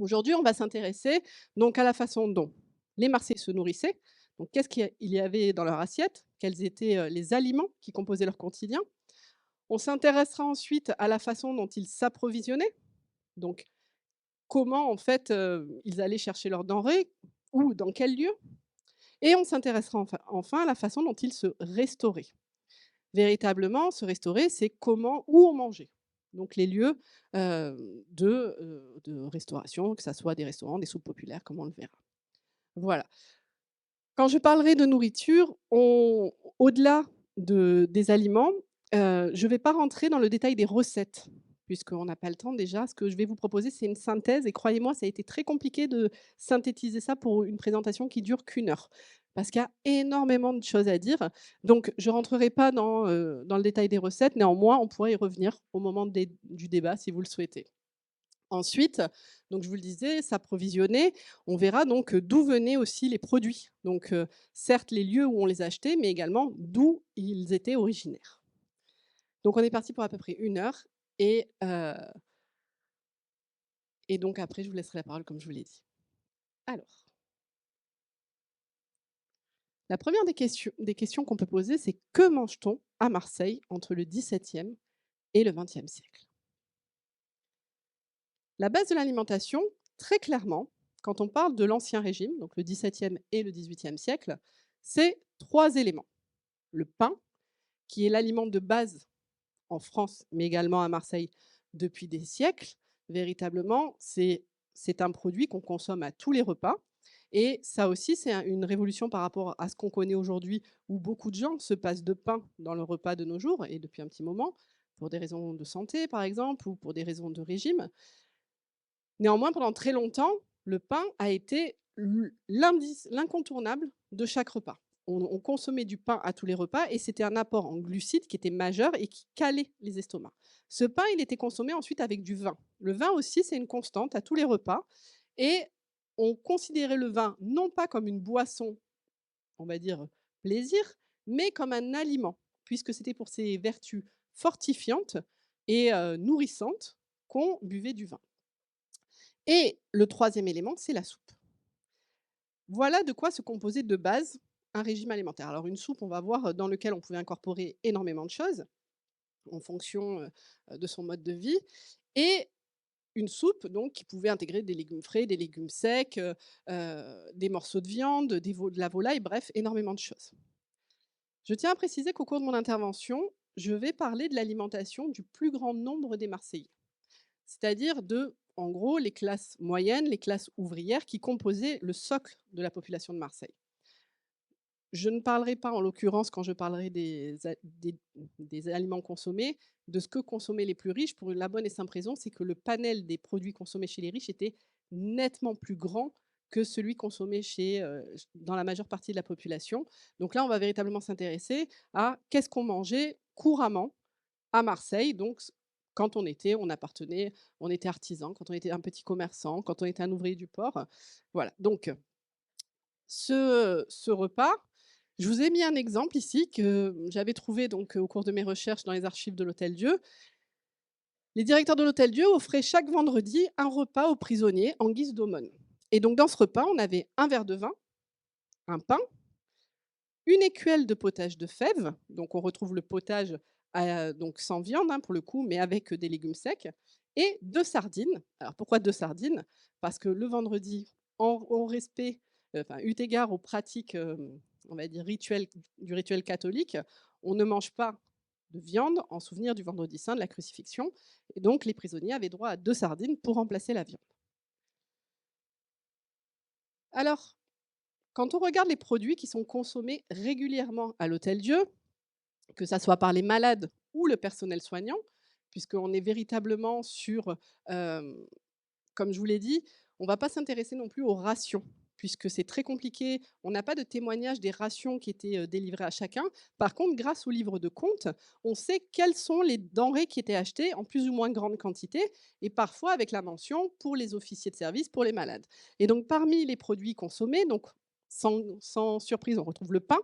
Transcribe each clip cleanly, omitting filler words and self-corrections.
Aujourd'hui, on va s'intéresser donc à la façon dont les Marseillais se nourrissaient. Donc, qu'est-ce qu'il y avait dans leur assiette? Quels étaient les aliments qui composaient leur quotidien? On s'intéressera ensuite à la façon dont ils s'approvisionnaient. Donc, comment en fait ils allaient chercher leurs denrées ou dans quel lieu? Et on s'intéressera enfin à la façon dont ils se restauraient. Véritablement, se restaurer, c'est comment où on mangeait. Donc les lieux de restauration, que ça soit des restaurants, des soupes populaires, comme on le verra. Voilà. Quand je parlerai de nourriture, au-delà des aliments, je ne vais pas rentrer dans le détail des recettes, puisqu'on n'a pas le temps déjà. Ce que je vais vous proposer, c'est une synthèse et croyez-moi, ça a été très compliqué de synthétiser ça pour une présentation qui dure qu'1 heure. Parce qu'il y a énormément de choses à dire. Donc je ne rentrerai pas dans le détail des recettes. Néanmoins, on pourra y revenir au moment du débat si vous le souhaitez. Ensuite, donc je vous le disais, s'approvisionner, on verra donc d'où venaient aussi les produits. Donc certes les lieux où on les achetait, mais également d'où ils étaient originaires. Donc on est parti pour à peu près 1 heure et donc après je vous laisserai la parole comme je vous l'ai dit. Alors, la première des questions qu'on peut poser, c'est que mange-t-on à Marseille entre le XVIIe et le XXe siècle? La base de l'alimentation, très clairement, quand on parle de l'Ancien Régime, donc le XVIIe et le XVIIIe siècle, c'est 3 éléments. Le pain, qui est l'aliment de base en France, mais également à Marseille depuis des siècles. Véritablement, c'est un produit qu'on consomme à tous les repas et ça aussi, c'est une révolution par rapport à ce qu'on connaît aujourd'hui où beaucoup de gens se passent de pain dans le repas de nos jours et depuis un petit moment, pour des raisons de santé, par exemple, ou pour des raisons de régime. Néanmoins, pendant très longtemps, le pain a été l'incontournable de chaque repas. On consommait du pain à tous les repas et c'était un apport en glucides qui était majeur et qui calait les estomacs. Ce pain, il était consommé ensuite avec du vin. Le vin aussi, c'est une constante à tous les repas et on considérait le vin non pas comme une boisson, on va dire plaisir, mais comme un aliment, puisque c'était pour ses vertus fortifiantes et nourrissantes qu'on buvait du vin. Et le troisième élément, c'est la soupe. Voilà de quoi se composait de base un régime alimentaire. Alors une soupe, on va voir, dans lequel on pouvait incorporer énormément de choses en fonction, de son mode de vie et une soupe donc qui pouvait intégrer des légumes frais, des légumes secs, des morceaux de viande, de la volaille, bref, énormément de choses. Je tiens à préciser qu'au cours de mon intervention, je vais parler de l'alimentation du plus grand nombre des Marseillais. C'est-à-dire de, en gros, les classes moyennes, les classes ouvrières qui composaient le socle de la population de Marseille. Je ne parlerai pas, en l'occurrence, quand je parlerai des aliments consommés, de ce que consommaient les plus riches, pour la bonne et simple raison, c'est que le panel des produits consommés chez les riches était nettement plus grand que celui consommé dans la majeure partie de la population. Donc là, on va véritablement s'intéresser à qu'est-ce qu'on mangeait couramment à Marseille, donc quand on était artisan, quand on était un petit commerçant, quand on était un ouvrier du port, voilà. Donc ce repas, je vous ai mis un exemple ici que j'avais trouvé donc au cours de mes recherches dans les archives de l'Hôtel-Dieu. Les directeurs de l'Hôtel-Dieu offraient chaque vendredi un repas aux prisonniers en guise d'aumône et donc dans ce repas, on avait un verre de vin, un pain, une écuelle de potage de fèves, donc on retrouve le potage donc sans viande hein, pour le coup, mais avec des légumes secs, et 2 sardines. Alors pourquoi 2 sardines? Parce que le vendredi, en respect, enfin eu égard aux pratiques, on va dire du rituel catholique, on ne mange pas de viande en souvenir du vendredi saint de la crucifixion et donc les prisonniers avaient droit à 2 sardines pour remplacer la viande. Alors, quand on regarde les produits qui sont consommés régulièrement à l'Hôtel-Dieu, que ça soit par les malades ou le personnel soignant, puisqu'on est véritablement sur, hem, comme je vous l'ai dit, on ne va pas s'intéresser non plus aux rations, puisque c'est très compliqué. On n'a pas de témoignage des rations qui étaient, délivrées à chacun. Par contre, grâce au livre de comptes, on sait quelles sont les denrées qui étaient achetées en plus ou moins grande quantité et parfois avec la mention pour les officiers de service, pour les malades. Et donc parmi les produits consommés, donc sans surprise, on retrouve le pain,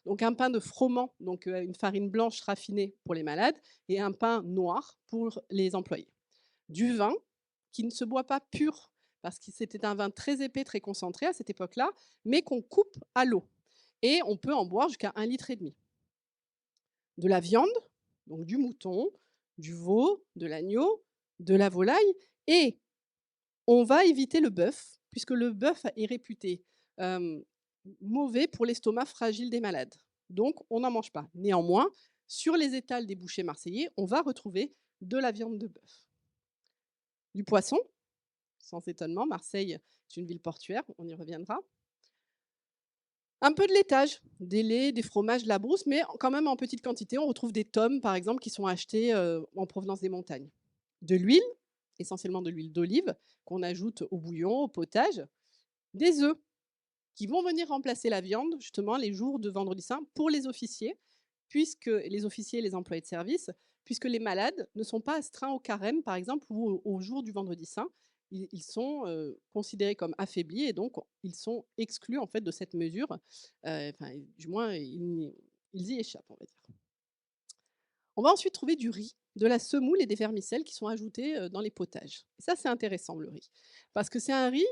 donc un pain de froment, donc une farine blanche raffinée pour les malades et un pain noir pour les employés. Du vin qui ne se boit pas pur, parce que c'était un vin très épais, très concentré à cette époque-là, mais qu'on coupe à l'eau et on peut en boire jusqu'à 1,5 litre. De la viande, donc du mouton, du veau, de l'agneau, de la volaille et on va éviter le bœuf, puisque le bœuf est réputé, hem, mauvais pour l'estomac fragile des malades. Donc on n'en mange pas. Néanmoins, sur les étals des bouchers marseillais, on va retrouver de la viande de bœuf. Du poisson, sans étonnement, Marseille est une ville portuaire, on y reviendra. Un peu de laitage, des laits, des fromages, de la brousse, mais quand même en petite quantité. On retrouve des tomes, par exemple, qui sont achetés, en provenance des montagnes. De l'huile, essentiellement de l'huile d'olive, qu'on ajoute au bouillon, au potage. Des œufs, qui vont venir remplacer la viande, justement, les jours de Vendredi saint pour les officiers, puisque les officiers et les employés de service, puisque les malades ne sont pas astreints au carême, par exemple, ou au jour du Vendredi saint. Ils sont considérés comme affaiblis et donc ils sont exclus en fait de cette mesure. Enfin, du moins, ils y échappent, on va dire. On va ensuite trouver du riz, de la semoule et des vermicelles qui sont ajoutés dans les potages. Et ça, c'est intéressant, le riz, parce que c'est un riz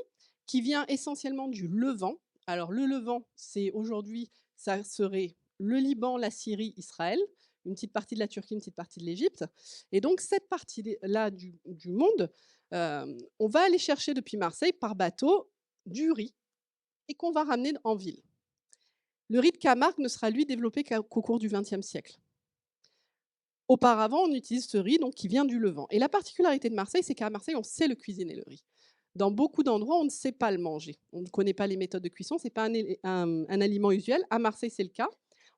qui vient essentiellement du Levant. Alors, le Levant, c'est aujourd'hui, ça serait le Liban, la Syrie, Israël, une petite partie de la Turquie, une petite partie de l'Égypte. Et donc, cette partie-là du monde, on va aller chercher depuis Marseille par bateau du riz et qu'on va ramener en ville. Le riz de Camargue ne sera, lui, développé qu'au cours du XXe siècle. Auparavant, on utilise ce riz donc, qui vient du Levant. Et la particularité de Marseille, c'est qu'à Marseille, on sait le cuisiner, le riz. Dans beaucoup d'endroits, on ne sait pas le manger. On ne connaît pas les méthodes de cuisson, ce n'est pas un aliment usuel. À Marseille, c'est le cas.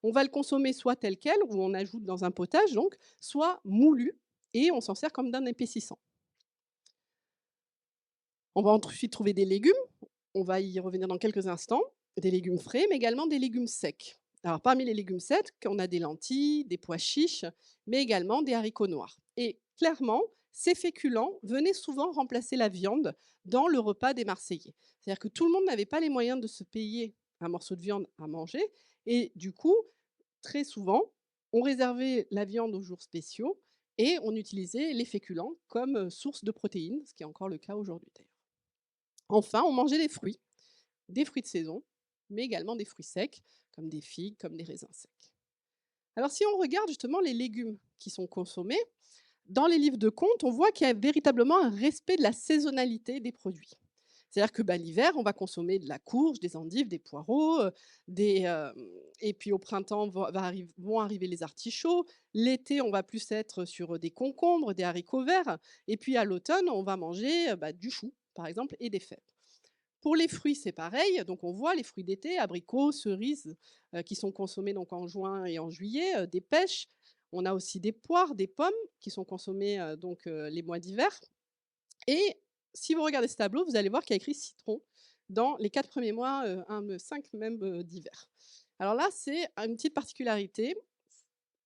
On va le consommer soit tel quel, ou on ajoute dans un potage, donc, soit moulu, et on s'en sert comme d'un épaississant. On va ensuite trouver des légumes, on va y revenir dans quelques instants, des légumes frais, mais également des légumes secs. Alors, parmi les légumes secs, on a des lentilles, des pois chiches, mais également des haricots noirs. Et clairement, ces féculents venaient souvent remplacer la viande dans le repas des Marseillais. C'est-à-dire que tout le monde n'avait pas les moyens de se payer un morceau de viande à manger. Et du coup, très souvent, on réservait la viande aux jours spéciaux et on utilisait les féculents comme source de protéines, ce qui est encore le cas aujourd'hui d'ailleurs. Enfin, on mangeait des fruits de saison, mais également des fruits secs, comme des figues, comme des raisins secs. Alors si on regarde justement les légumes qui sont consommés, dans les livres de comptes, on voit qu'il y a véritablement un respect de la saisonnalité des produits. C'est-à-dire que l'hiver, on va consommer de la courge, des endives, des poireaux, et puis au printemps vont arriver les artichauts. L'été, on va plus être sur des concombres, des haricots verts. Et puis à l'automne, on va manger du chou, par exemple, et des fèves. Pour les fruits, c'est pareil. Donc, on voit les fruits d'été, abricots, cerises, qui sont consommés donc en juin et en juillet, des pêches. On a aussi des poires, des pommes qui sont consommées les mois d'hiver. Et si vous regardez ce tableau, vous allez voir qu'il y a écrit citron dans les 4 premiers mois, 5 même d'hiver. Alors là, c'est une petite particularité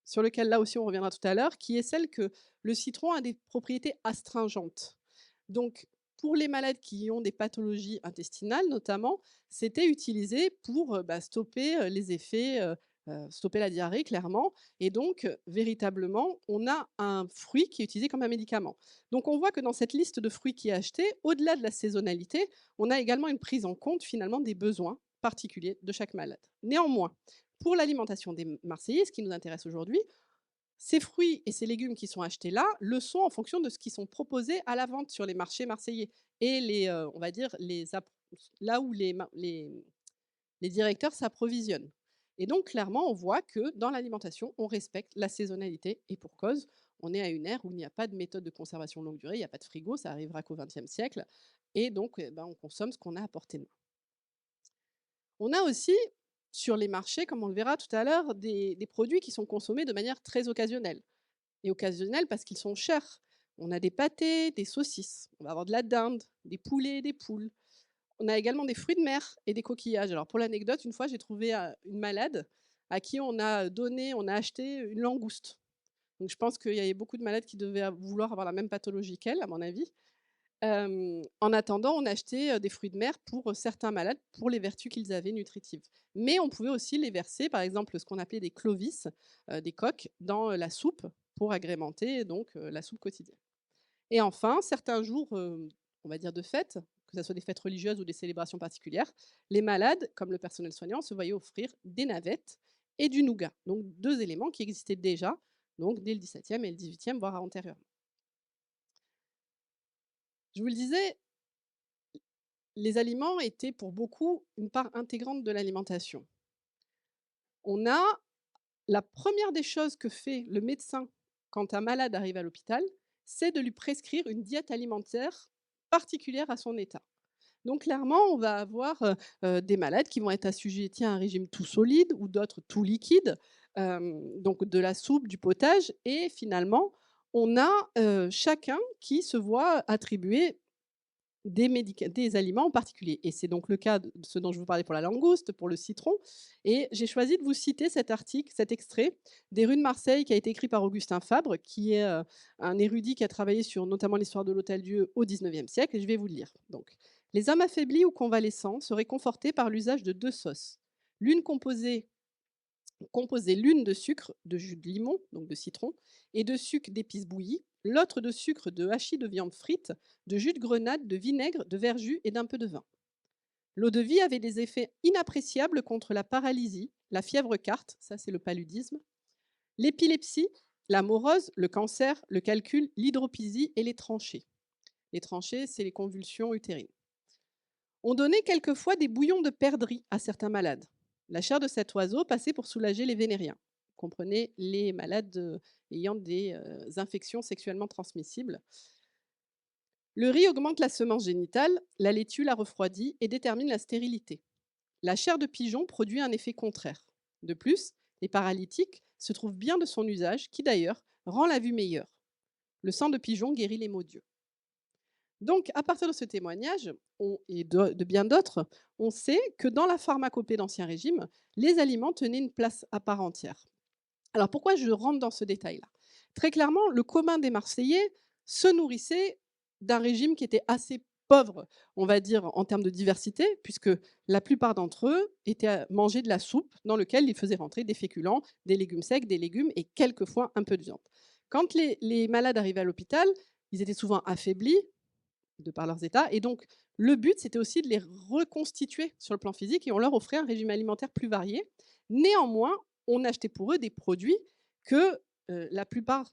sur lequel là aussi on reviendra tout à l'heure, qui est celle que le citron a des propriétés astringentes. Donc, pour les malades qui ont des pathologies intestinales notamment, c'était utilisé pour stopper les effets, stopper la diarrhée clairement. Et donc, véritablement, on a un fruit qui est utilisé comme un médicament. Donc, on voit que dans cette liste de fruits qui est achetée, au-delà de la saisonnalité, on a également une prise en compte finalement des besoins particuliers de chaque malade. Néanmoins, pour l'alimentation des Marseillais, ce qui nous intéresse aujourd'hui, ces fruits et ces légumes qui sont achetés là, le sont en fonction de ce qui sont proposés à la vente sur les marchés marseillais et on va dire là où les directeurs s'approvisionnent. Et donc clairement, on voit que dans l'alimentation, on respecte la saisonnalité et pour cause, on est à une ère où il n'y a pas de méthode de conservation longue durée, il n'y a pas de frigo, ça arrivera qu'au XXe siècle et donc on consomme ce qu'on a à portée de main. On a aussi, sur les marchés, comme on le verra tout à l'heure, des produits qui sont consommés de manière très occasionnelle. Et occasionnelle parce qu'ils sont chers. On a des pâtés, des saucisses, on va avoir de la dinde, des poulets, des poules. On a également des fruits de mer et des coquillages. Alors pour l'anecdote, une fois, j'ai trouvé une malade à qui on a acheté une langouste. Donc je pense qu'il y avait beaucoup de malades qui devaient vouloir avoir la même pathologie qu'elle, à mon avis. En attendant, on achetait des fruits de mer pour certains malades, pour les vertus qu'ils avaient nutritives. Mais on pouvait aussi les verser, par exemple, ce qu'on appelait des clovis, des coques, dans la soupe pour agrémenter donc la soupe quotidienne. Et enfin, certains jours, on va dire de fête, que ce soit des fêtes religieuses ou des célébrations particulières, les malades, comme le personnel soignant, se voyaient offrir des navettes et du nougat. Donc 2 éléments qui existaient déjà, donc dès le XVIIe et le XVIIIe, voire antérieurement. Je vous le disais, les aliments étaient pour beaucoup une part intégrante de l'alimentation. On a la première des choses que fait le médecin quand un malade arrive à l'hôpital, c'est de lui prescrire une diète alimentaire particulière à son état. Donc clairement, on va avoir, des malades qui vont être assujettis à un régime tout solide ou d'autres tout liquide, donc de la soupe, du potage et finalement, on a, chacun qui se voit attribuer des aliments en particulier et c'est donc le cas de ce dont je vous parlais pour la langouste, pour le citron et j'ai choisi de vous citer cet article, cet extrait des Rues de Marseille qui a été écrit par Augustin Fabre, qui est, un érudit qui a travaillé sur notamment l'histoire de l'Hôtel-Dieu au XIXe siècle et je vais vous le lire. Donc: «Les hommes affaiblis ou convalescents seraient confortés par l'usage de 2 sauces, l'une composée l'une de sucre, de jus de limon, donc de citron, et de sucre d'épices bouillies, l'autre de sucre de hachis de viande frite, de jus de grenade, de vinaigre, de verjus et d'un peu de vin. L'eau-de-vie avait des effets inappréciables contre la paralysie, la fièvre carte, ça c'est le paludisme, l'épilepsie, la morose, le cancer, le calcul, l'hydropisie et les tranchées. Les tranchées, c'est les convulsions utérines. On donnait quelquefois des bouillons de perdrix à certains malades. La chair de cet oiseau passait pour soulager les vénériens. Comprenez les malades ayant des infections sexuellement transmissibles. Le riz augmente la semence génitale, la laitue la refroidit et détermine la stérilité. La chair de pigeon produit un effet contraire. De plus, les paralytiques se trouvent bien de son usage, qui d'ailleurs rend la vue meilleure. Le sang de pigeon guérit les maux d'yeux. Donc, à partir de ce témoignage, et de bien d'autres, on sait que dans la pharmacopée d'Ancien Régime, les aliments tenaient une place à part entière. Alors, pourquoi je rentre dans ce détail-là? Très clairement, le commun des Marseillais se nourrissait d'un régime qui était assez pauvre, on va dire, en termes de diversité, puisque la plupart d'entre eux étaient à manger de la soupe dans laquelle ils faisaient rentrer des féculents, des légumes secs, des légumes et quelquefois un peu de viande. Quand les malades arrivaient à l'hôpital, ils étaient souvent affaiblis, de par leurs états. Et donc, le but, c'était aussi de les reconstituer sur le plan physique et on leur offrait un régime alimentaire plus varié. Néanmoins, on achetait pour eux des produits que la plupart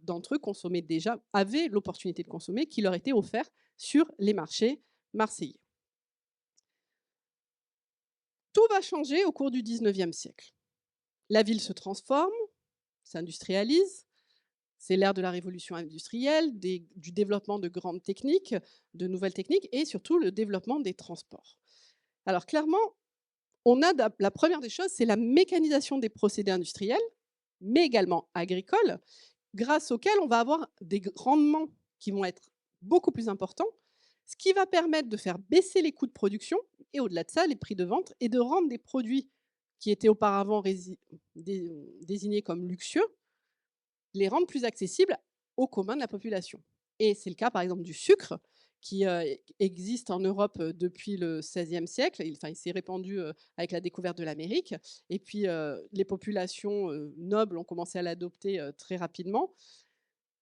d'entre eux consommaient déjà, avaient l'opportunité de consommer, qui leur étaient offerts sur les marchés marseillais. Tout va changer au cours du 19e siècle. La ville se transforme, s'industrialise, c'est l'ère de la révolution industrielle, du développement de grandes techniques, de nouvelles techniques et surtout le développement des transports. Alors clairement, on a la première des choses, c'est la mécanisation des procédés industriels, mais également agricoles, grâce auxquels on va avoir des rendements qui vont être beaucoup plus importants, ce qui va permettre de faire baisser les coûts de production et au-delà de ça, les prix de vente et de rendre des produits qui étaient auparavant désignés comme luxueux, les rendre plus accessibles au commun de la population. Et c'est le cas, par exemple, du sucre, qui existe en Europe depuis le XVIe siècle. Il s'est répandu avec la découverte de l'Amérique. Et puis, les populations nobles ont commencé à l'adopter très rapidement.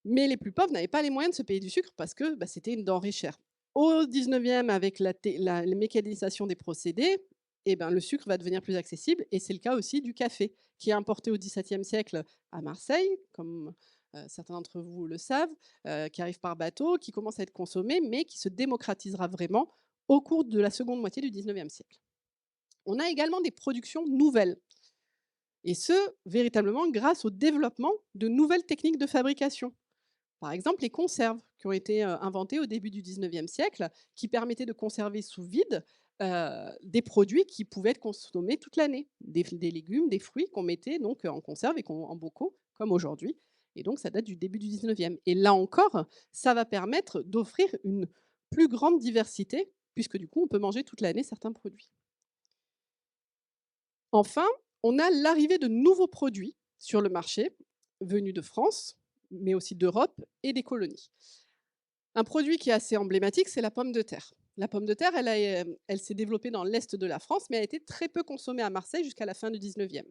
Mais les plus pauvres n'avaient pas les moyens de se payer du sucre parce que c'était une denrée chère. Au 19e, avec la mécanisation des procédés, eh ben, le sucre va devenir plus accessible. Et c'est le cas aussi du café, qui est importé au XVIIe siècle à Marseille, comme certains d'entre vous le savent, qui arrive par bateau, qui commence à être consommé, mais qui se démocratisera vraiment au cours de la seconde moitié du XIXe siècle. On a également des productions nouvelles, et ce, véritablement grâce au développement de nouvelles techniques de fabrication. Par exemple, les conserves qui ont été inventées au début du XIXe siècle, qui permettaient de conserver sous vide des produits qui pouvaient être consommés toute l'année, des légumes, des fruits qu'on mettait donc en conserve et en bocaux, comme aujourd'hui. Et donc, ça date du début du XIXe. Et là encore, ça va permettre d'offrir une plus grande diversité, puisque du coup, on peut manger toute l'année certains produits. Enfin, on a l'arrivée de nouveaux produits sur le marché, venus de France, mais aussi d'Europe et des colonies. Un produit qui est assez emblématique, c'est la pomme de terre. La pomme de terre, elle s'est développée dans l'est de la France, mais elle a été très peu consommée à Marseille jusqu'à la fin du 19e.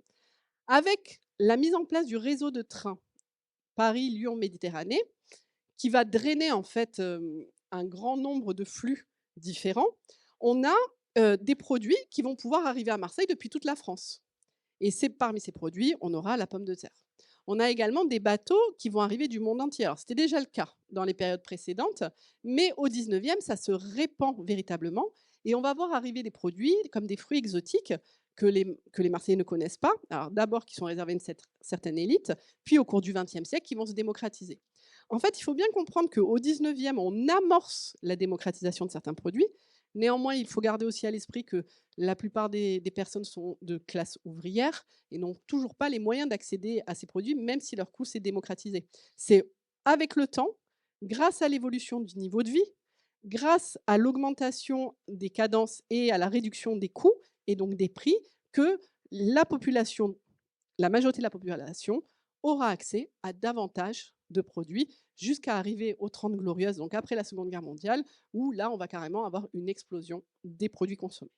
Avec la mise en place du réseau de trains Paris-Lyon-Méditerranée, qui va drainer en fait un grand nombre de flux différents, on a des produits qui vont pouvoir arriver à Marseille depuis toute la France. Et parmi ces produits, on aura la pomme de terre. On a également des bateaux qui vont arriver du monde entier. Alors, c'était déjà le cas dans les périodes précédentes, mais au 19e, ça se répand véritablement. Et on va voir arriver des produits comme des fruits exotiques que les Marseillais ne connaissent pas. Alors, d'abord, qui sont réservés à une certaine élite, puis au cours du XXe siècle, qui vont se démocratiser. En fait, il faut bien comprendre qu'au 19e, on amorce la démocratisation de certains produits. Néanmoins, il faut garder aussi à l'esprit que la plupart des personnes sont de classe ouvrière et n'ont toujours pas les moyens d'accéder à ces produits, même si leur coût s'est démocratisé. C'est avec le temps, grâce à l'évolution du niveau de vie, grâce à l'augmentation des cadences et à la réduction des coûts et donc des prix, que la population, la majorité de la population aura accès à davantage de produits jusqu'à arriver aux 30 glorieuses, donc après la Seconde Guerre mondiale, où là, on va carrément avoir une explosion des produits consommés.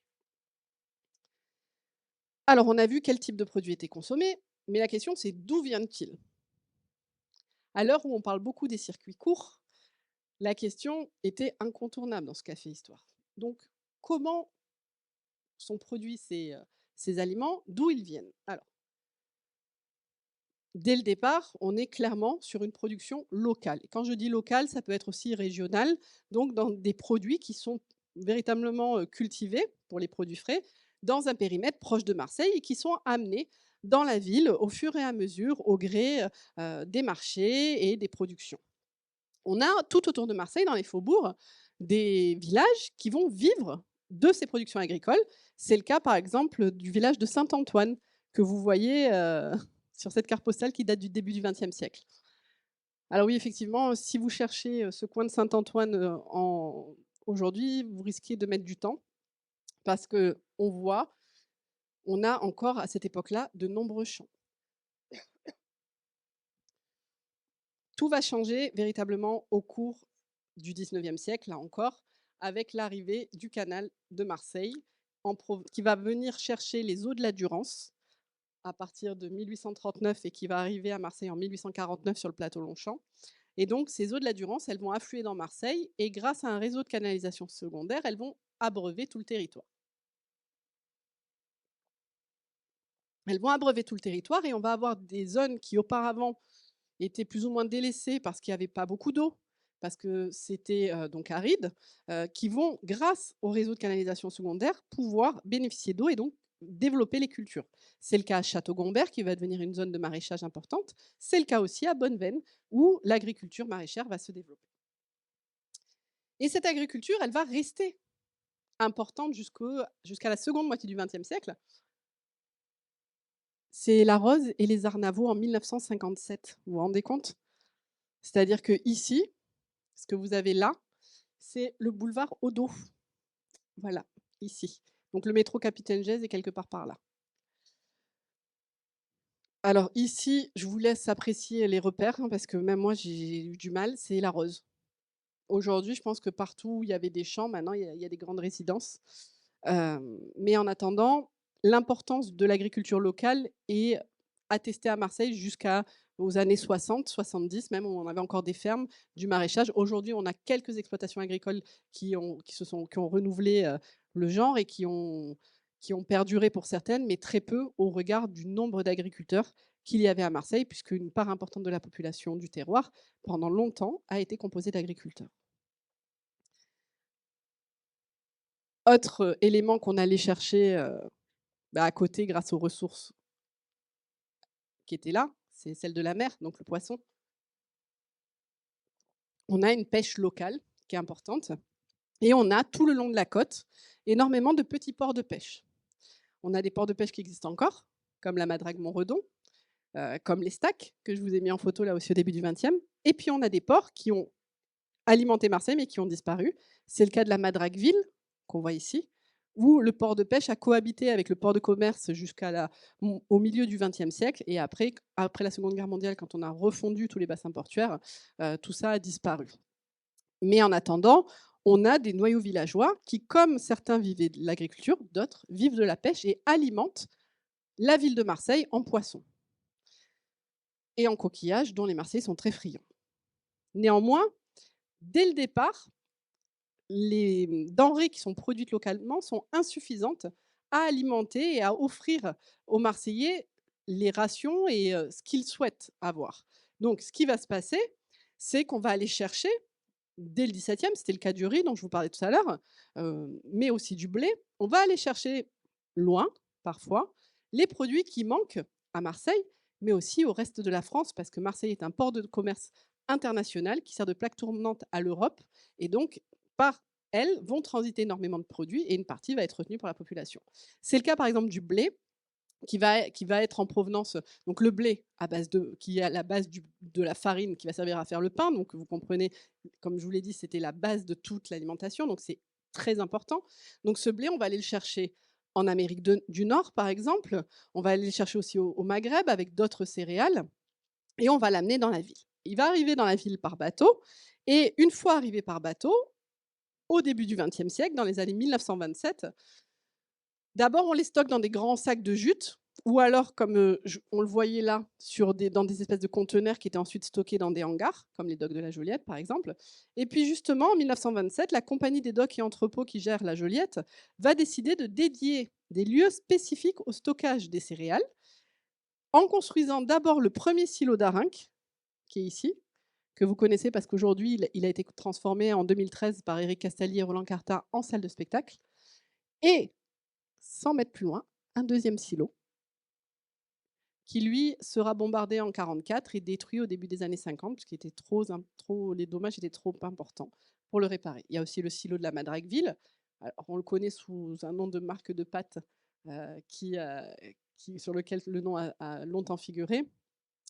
Alors, on a vu quel type de produits étaient consommés, mais la question, c'est d'où viennent-ils? À l'heure où on parle beaucoup des circuits courts, la question était incontournable dans ce café Histoire. Donc, comment sont produits ces aliments? D'où ils viennent? Alors, dès le départ, on est clairement sur une production locale. Et quand je dis locale, ça peut être aussi régional, donc dans des produits qui sont véritablement cultivés, pour les produits frais, dans un périmètre proche de Marseille et qui sont amenés dans la ville au fur et à mesure, au gré des marchés et des productions. On a tout autour de Marseille, dans les faubourgs, des villages qui vont vivre de ces productions agricoles. C'est le cas, par exemple, du village de Saint-Antoine, que vous voyez sur cette carte postale qui date du début du XXe siècle. Alors oui, effectivement, si vous cherchez ce coin de Saint-Antoine aujourd'hui, vous risquez de mettre du temps, parce qu'on a encore à cette époque-là de nombreux champs. Tout va changer véritablement au cours du XIXe siècle, là encore, avec l'arrivée du canal de Marseille, qui va venir chercher les eaux de la Durance à partir de 1839 et qui va arriver à Marseille en 1849 sur le plateau Longchamp. Et donc, ces eaux de la Durance, elles vont affluer dans Marseille et grâce à un réseau de canalisation secondaire, elles vont abreuver tout le territoire. Elles vont abreuver tout le territoire et on va avoir des zones qui auparavant étaient plus ou moins délaissées parce qu'il n'y avait pas beaucoup d'eau, parce que c'était donc aride, qui vont, grâce au réseau de canalisation secondaire, pouvoir bénéficier d'eau et donc développer les cultures. C'est le cas à Château-Gombert, qui va devenir une zone de maraîchage importante. C'est le cas aussi à Bonneveine, où l'agriculture maraîchère va se développer. Et cette agriculture, elle va rester importante jusqu'à la seconde moitié du XXe siècle. C'est la rose et les arnavaux en 1957, vous vous rendez compte? C'est-à-dire que ici, ce que vous avez là, c'est le boulevard Odo. Voilà, ici. Donc le métro Capitaine Gèze est quelque part par là. Alors ici, je vous laisse apprécier les repères, parce que même moi j'ai eu du mal, c'est la rose. Aujourd'hui, je pense que partout où il y avait des champs, maintenant il y a des grandes résidences. Mais en attendant, l'importance de l'agriculture locale est attestée à Marseille jusqu'aux années 60, 70 même, où on avait encore des fermes, du maraîchage. Aujourd'hui, on a quelques exploitations agricoles qui ont renouvelé le genre et qui ont perduré pour certaines, mais très peu au regard du nombre d'agriculteurs qu'il y avait à Marseille, puisqu'une part importante de la population du terroir, pendant longtemps, a été composée d'agriculteurs. Autre élément qu'on allait chercher à côté grâce aux ressources qui étaient là, c'est celle de la mer, donc le poisson. On a une pêche locale qui est importante et on a tout le long de la côte énormément de petits ports de pêche. On a des ports de pêche qui existent encore, comme la Madrague Montredon, comme les Stacks que je vous ai mis en photo là aussi au début du XXe. Et puis on a des ports qui ont alimenté Marseille mais qui ont disparu. C'est le cas de la Madragueville qu'on voit ici, où le port de pêche a cohabité avec le port de commerce au milieu du XXe siècle. Et après la Seconde Guerre mondiale, quand on a refondu tous les bassins portuaires, tout ça a disparu. Mais en attendant, on a des noyaux villageois qui, comme certains vivaient de l'agriculture, d'autres vivent de la pêche et alimentent la ville de Marseille en poissons et en coquillages, dont les Marseillais sont très friands. Néanmoins, dès le départ, les denrées qui sont produites localement sont insuffisantes à alimenter et à offrir aux Marseillais les rations et ce qu'ils souhaitent avoir. Donc ce qui va se passer, c'est qu'on va aller chercher dès le 17e, c'était le cas du riz dont je vous parlais tout à l'heure, mais aussi du blé. On va aller chercher loin, parfois, les produits qui manquent à Marseille, mais aussi au reste de la France, parce que Marseille est un port de commerce international qui sert de plaque tournante à l'Europe. Et donc, par elle, vont transiter énormément de produits et une partie va être retenue par la population. C'est le cas, par exemple, du blé qui va être en provenance, donc le blé à base qui est à la base de la farine qui va servir à faire le pain. Donc vous comprenez, comme je vous l'ai dit, c'était la base de toute l'alimentation, donc c'est très important. Donc ce blé, on va aller le chercher en Amérique du Nord, par exemple. On va aller le chercher aussi au Maghreb avec d'autres céréales et on va l'amener dans la ville. Il va arriver dans la ville par bateau et une fois arrivé par bateau, au début du XXe siècle, dans les années 1927, d'abord, on les stocke dans des grands sacs de jute ou alors, comme on le voyait là, dans des espèces de conteneurs qui étaient ensuite stockés dans des hangars, comme les docks de la Joliette, par exemple. Et puis, justement, en 1927, la compagnie des docks et entrepôts qui gère la Joliette va décider de dédier des lieux spécifiques au stockage des céréales, en construisant d'abord le premier silo d'Arinque, qui est ici, que vous connaissez parce qu'aujourd'hui, il a été transformé en 2013 par Éric Castaldi et Roland Carta en salle de spectacle. Et 100 mètres plus loin, un deuxième silo qui, lui, sera bombardé en 1944 et détruit au début des années 50 parce que les dommages étaient trop importants pour le réparer. Il y a aussi le silo de la Madragueville. Alors, on le connaît sous un nom de marque de pâtes sur lequel le nom a longtemps figuré.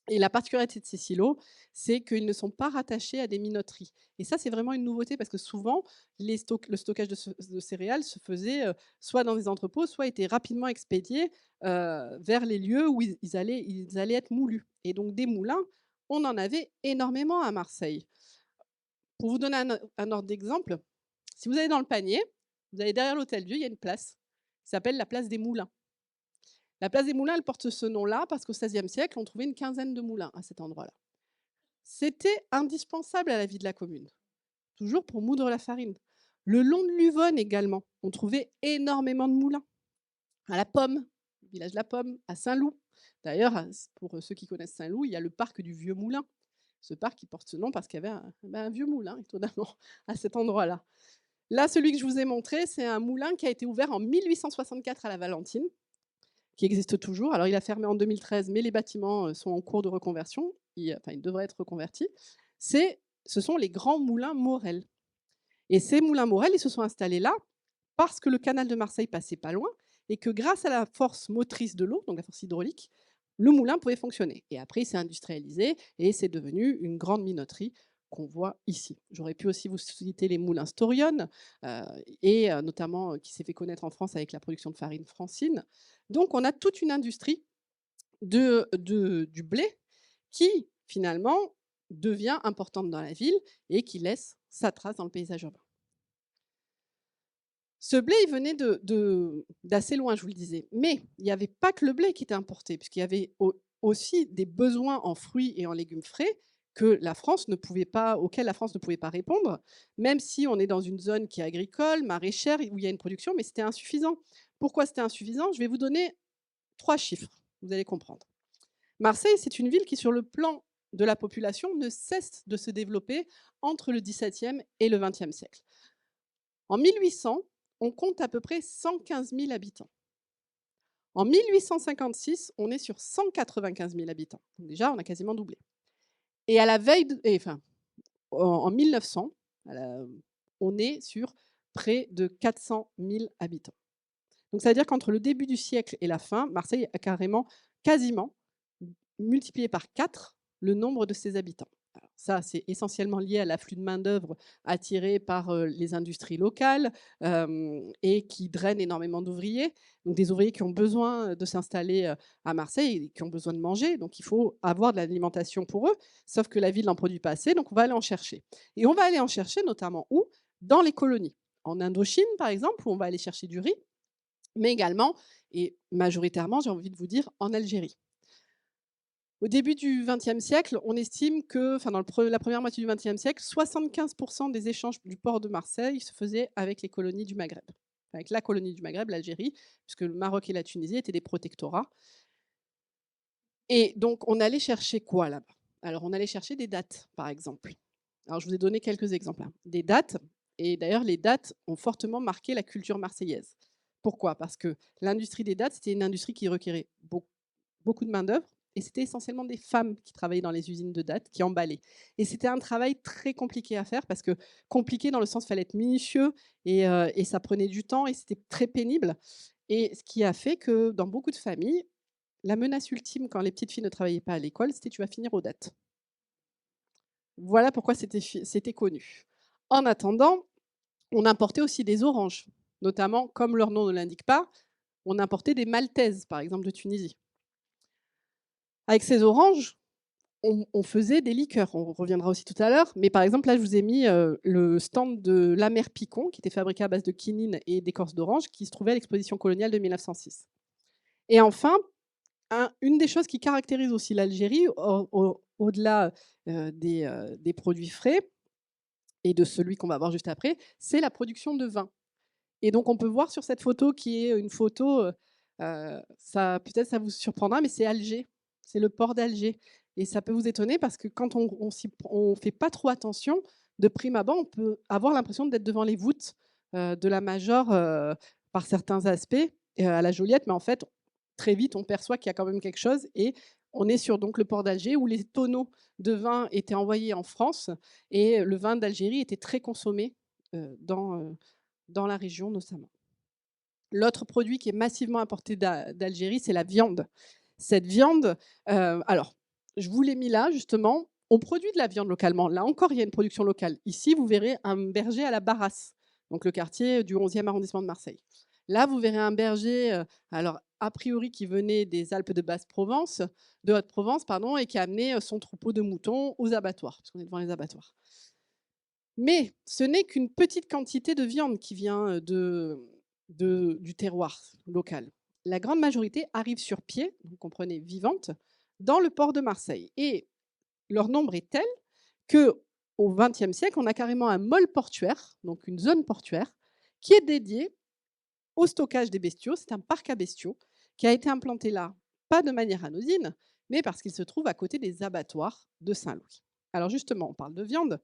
Et la particularité de ces silos, c'est qu'ils ne sont pas rattachés à des minoteries. Et ça, c'est vraiment une nouveauté parce que souvent, le stockage de céréales se faisait soit dans des entrepôts, soit était rapidement expédié vers les lieux où ils allaient être moulus. Et donc, des moulins, on en avait énormément à Marseille. Pour vous donner un ordre d'exemple, si vous allez dans le Panier, vous allez derrière l'Hôtel-Dieu, il y a une place qui s'appelle la place des Moulins. La place des Moulins, elle porte ce nom-là parce qu'au XVIe siècle, on trouvait une quinzaine de moulins à cet endroit-là. C'était indispensable à la vie de la commune, toujours pour moudre la farine. Le long de l'Uvonne également, on trouvait énormément de moulins. À la Pomme, le village de la Pomme, à Saint-Loup. D'ailleurs, pour ceux qui connaissent Saint-Loup, il y a le parc du Vieux Moulin. Ce parc qui porte ce nom parce qu'il y avait un vieux moulin, étonnamment, à cet endroit-là. Là, celui que je vous ai montré, c'est un moulin qui a été ouvert en 1864 à la Valentine, qui existe toujours. Alors, il a fermé en 2013, mais les bâtiments sont en cours de reconversion. Il devrait être reconverti. Ce sont les grands moulins Morel. Et ces moulins Morel, ils se sont installés là parce que le canal de Marseille passait pas loin et que grâce à la force motrice de l'eau, donc la force hydraulique, le moulin pouvait fonctionner. Et après, il s'est industrialisé et c'est devenu une grande minoterie qu'on voit ici. J'aurais pu aussi vous citer les moulins Storion, et notamment qui s'est fait connaître en France avec la production de farine Francine. Donc, on a toute une industrie du blé qui, finalement, devient importante dans la ville et qui laisse sa trace dans le paysage urbain. Ce blé, il venait d'assez loin, je vous le disais. Mais il n'y avait pas que le blé qui était importé, puisqu'il y avait aussi des besoins en fruits et en légumes frais auxquels la France ne pouvait pas répondre, même si on est dans une zone qui est agricole, maraîchère, où il y a une production, mais c'était insuffisant. Pourquoi c'était insuffisant? Je vais vous donner 3 chiffres, vous allez comprendre. Marseille, c'est une ville qui, sur le plan de la population, ne cesse de se développer entre le XVIIe et le XXe siècle. En 1800, on compte à peu près 115 000 habitants. En 1856, on est sur 195 000 habitants. Donc déjà, on a quasiment doublé. Et à la veille, en 1900, on est sur près de 400 000 habitants. Donc ça veut dire qu'entre le début du siècle et la fin, Marseille a quasiment multiplié par 4 le nombre de ses habitants. Alors ça, c'est essentiellement lié à l'afflux de main-d'œuvre attiré par les industries locales et qui drainent énormément d'ouvriers. Donc des ouvriers qui ont besoin de s'installer à Marseille et qui ont besoin de manger. Donc il faut avoir de l'alimentation pour eux, sauf que la ville n'en produit pas assez, donc on va aller en chercher. Et on va aller en chercher notamment où? Dans les colonies. En Indochine, par exemple, où on va aller chercher du riz, mais également, et majoritairement, j'ai envie de vous dire, en Algérie. Au début du XXe siècle, on estime que, enfin la première moitié du XXe siècle, 75% des échanges du port de Marseille se faisaient avec les colonies du Maghreb. Avec la colonie du Maghreb, l'Algérie, puisque le Maroc et la Tunisie étaient des protectorats. Et donc, on allait chercher quoi là-bas? Alors, on allait chercher des dates, par exemple. Alors, je vous ai donné quelques exemples, hein. Des dates, et d'ailleurs, les dates ont fortement marqué la culture marseillaise. Pourquoi? Parce que l'industrie des dates, c'était une industrie qui requérait beaucoup de main-d'œuvre, et c'était essentiellement des femmes qui travaillaient dans les usines de dattes, qui emballaient. Et c'était un travail très compliqué à faire, parce que compliqué dans le sens qu'il fallait être minutieux, et ça prenait du temps, et c'était très pénible. Et ce qui a fait que dans beaucoup de familles, la menace ultime quand les petites filles ne travaillaient pas à l'école, c'était: «Tu vas finir aux dattes». Voilà pourquoi c'était connu. En attendant, on importait aussi des oranges, notamment, comme leur nom ne l'indique pas, on importait des maltaises, par exemple, de Tunisie. Avec ces oranges, on faisait des liqueurs, on reviendra aussi tout à l'heure, mais par exemple, là, je vous ai mis, le stand de La Mère Picon, qui était fabriqué à base de quinine et d'écorce d'orange, qui se trouvait à l'exposition coloniale de 1906. Et enfin, une des choses qui caractérise aussi l'Algérie, au-delà, des produits frais et de celui qu'on va voir juste après, c'est la production de vin. Et donc on peut voir sur cette photo qui est une photo, ça peut-être ça vous surprendra, mais c'est Alger, c'est le port d'Alger, et ça peut vous étonner parce que quand on fait pas trop attention, de prime abord, on peut avoir l'impression d'être devant les voûtes, de la Major, par certains aspects, à la Joliette, mais en fait, très vite, on perçoit qu'il y a quand même quelque chose, et on est sur donc le port d'Alger où les tonneaux de vin étaient envoyés en France, et le vin d'Algérie était très consommé, dans la région notamment. L'autre produit qui est massivement importé d'Algérie, c'est la viande. Cette viande, alors, je vous l'ai mis là justement, on produit de la viande localement. Là encore, il y a une production locale. Ici, vous verrez un berger à la Barrasse, donc le quartier du 11e arrondissement de Marseille. Là, vous verrez un berger, alors a priori qui venait des Alpes de Basse-Provence, de Haute-Provence, pardon, et qui a amené son troupeau de moutons aux abattoirs, parce qu'on est devant les abattoirs. Mais ce n'est qu'une petite quantité de viande qui vient du terroir local. La grande majorité arrive sur pied, vous comprenez, vivante, dans le port de Marseille. Et leur nombre est tel qu'au XXe siècle, on a carrément un môle portuaire, donc une zone portuaire, qui est dédiée au stockage des bestiaux. C'est un parc à bestiaux qui a été implanté là, pas de manière anodine, mais parce qu'il se trouve à côté des abattoirs de Saint-Louis. Alors justement, on parle de viande.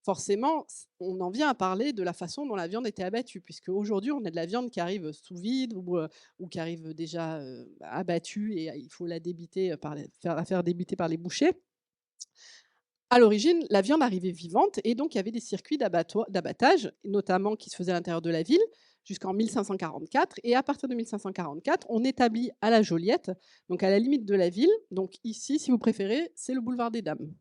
Forcément, on en vient à parler de la façon dont la viande était abattue, puisque aujourd'hui, on a de la viande qui arrive sous vide ou qui arrive déjà abattue, et il faut la débiter la faire débiter par les bouchers. À l'origine, la viande arrivait vivante, et donc il y avait des circuits d'abattage, notamment qui se faisaient à l'intérieur de la ville, jusqu'en 1544. Et à partir de 1544, on établit à la Joliette, donc à la limite de la ville, donc ici, si vous préférez, c'est le boulevard des Dames.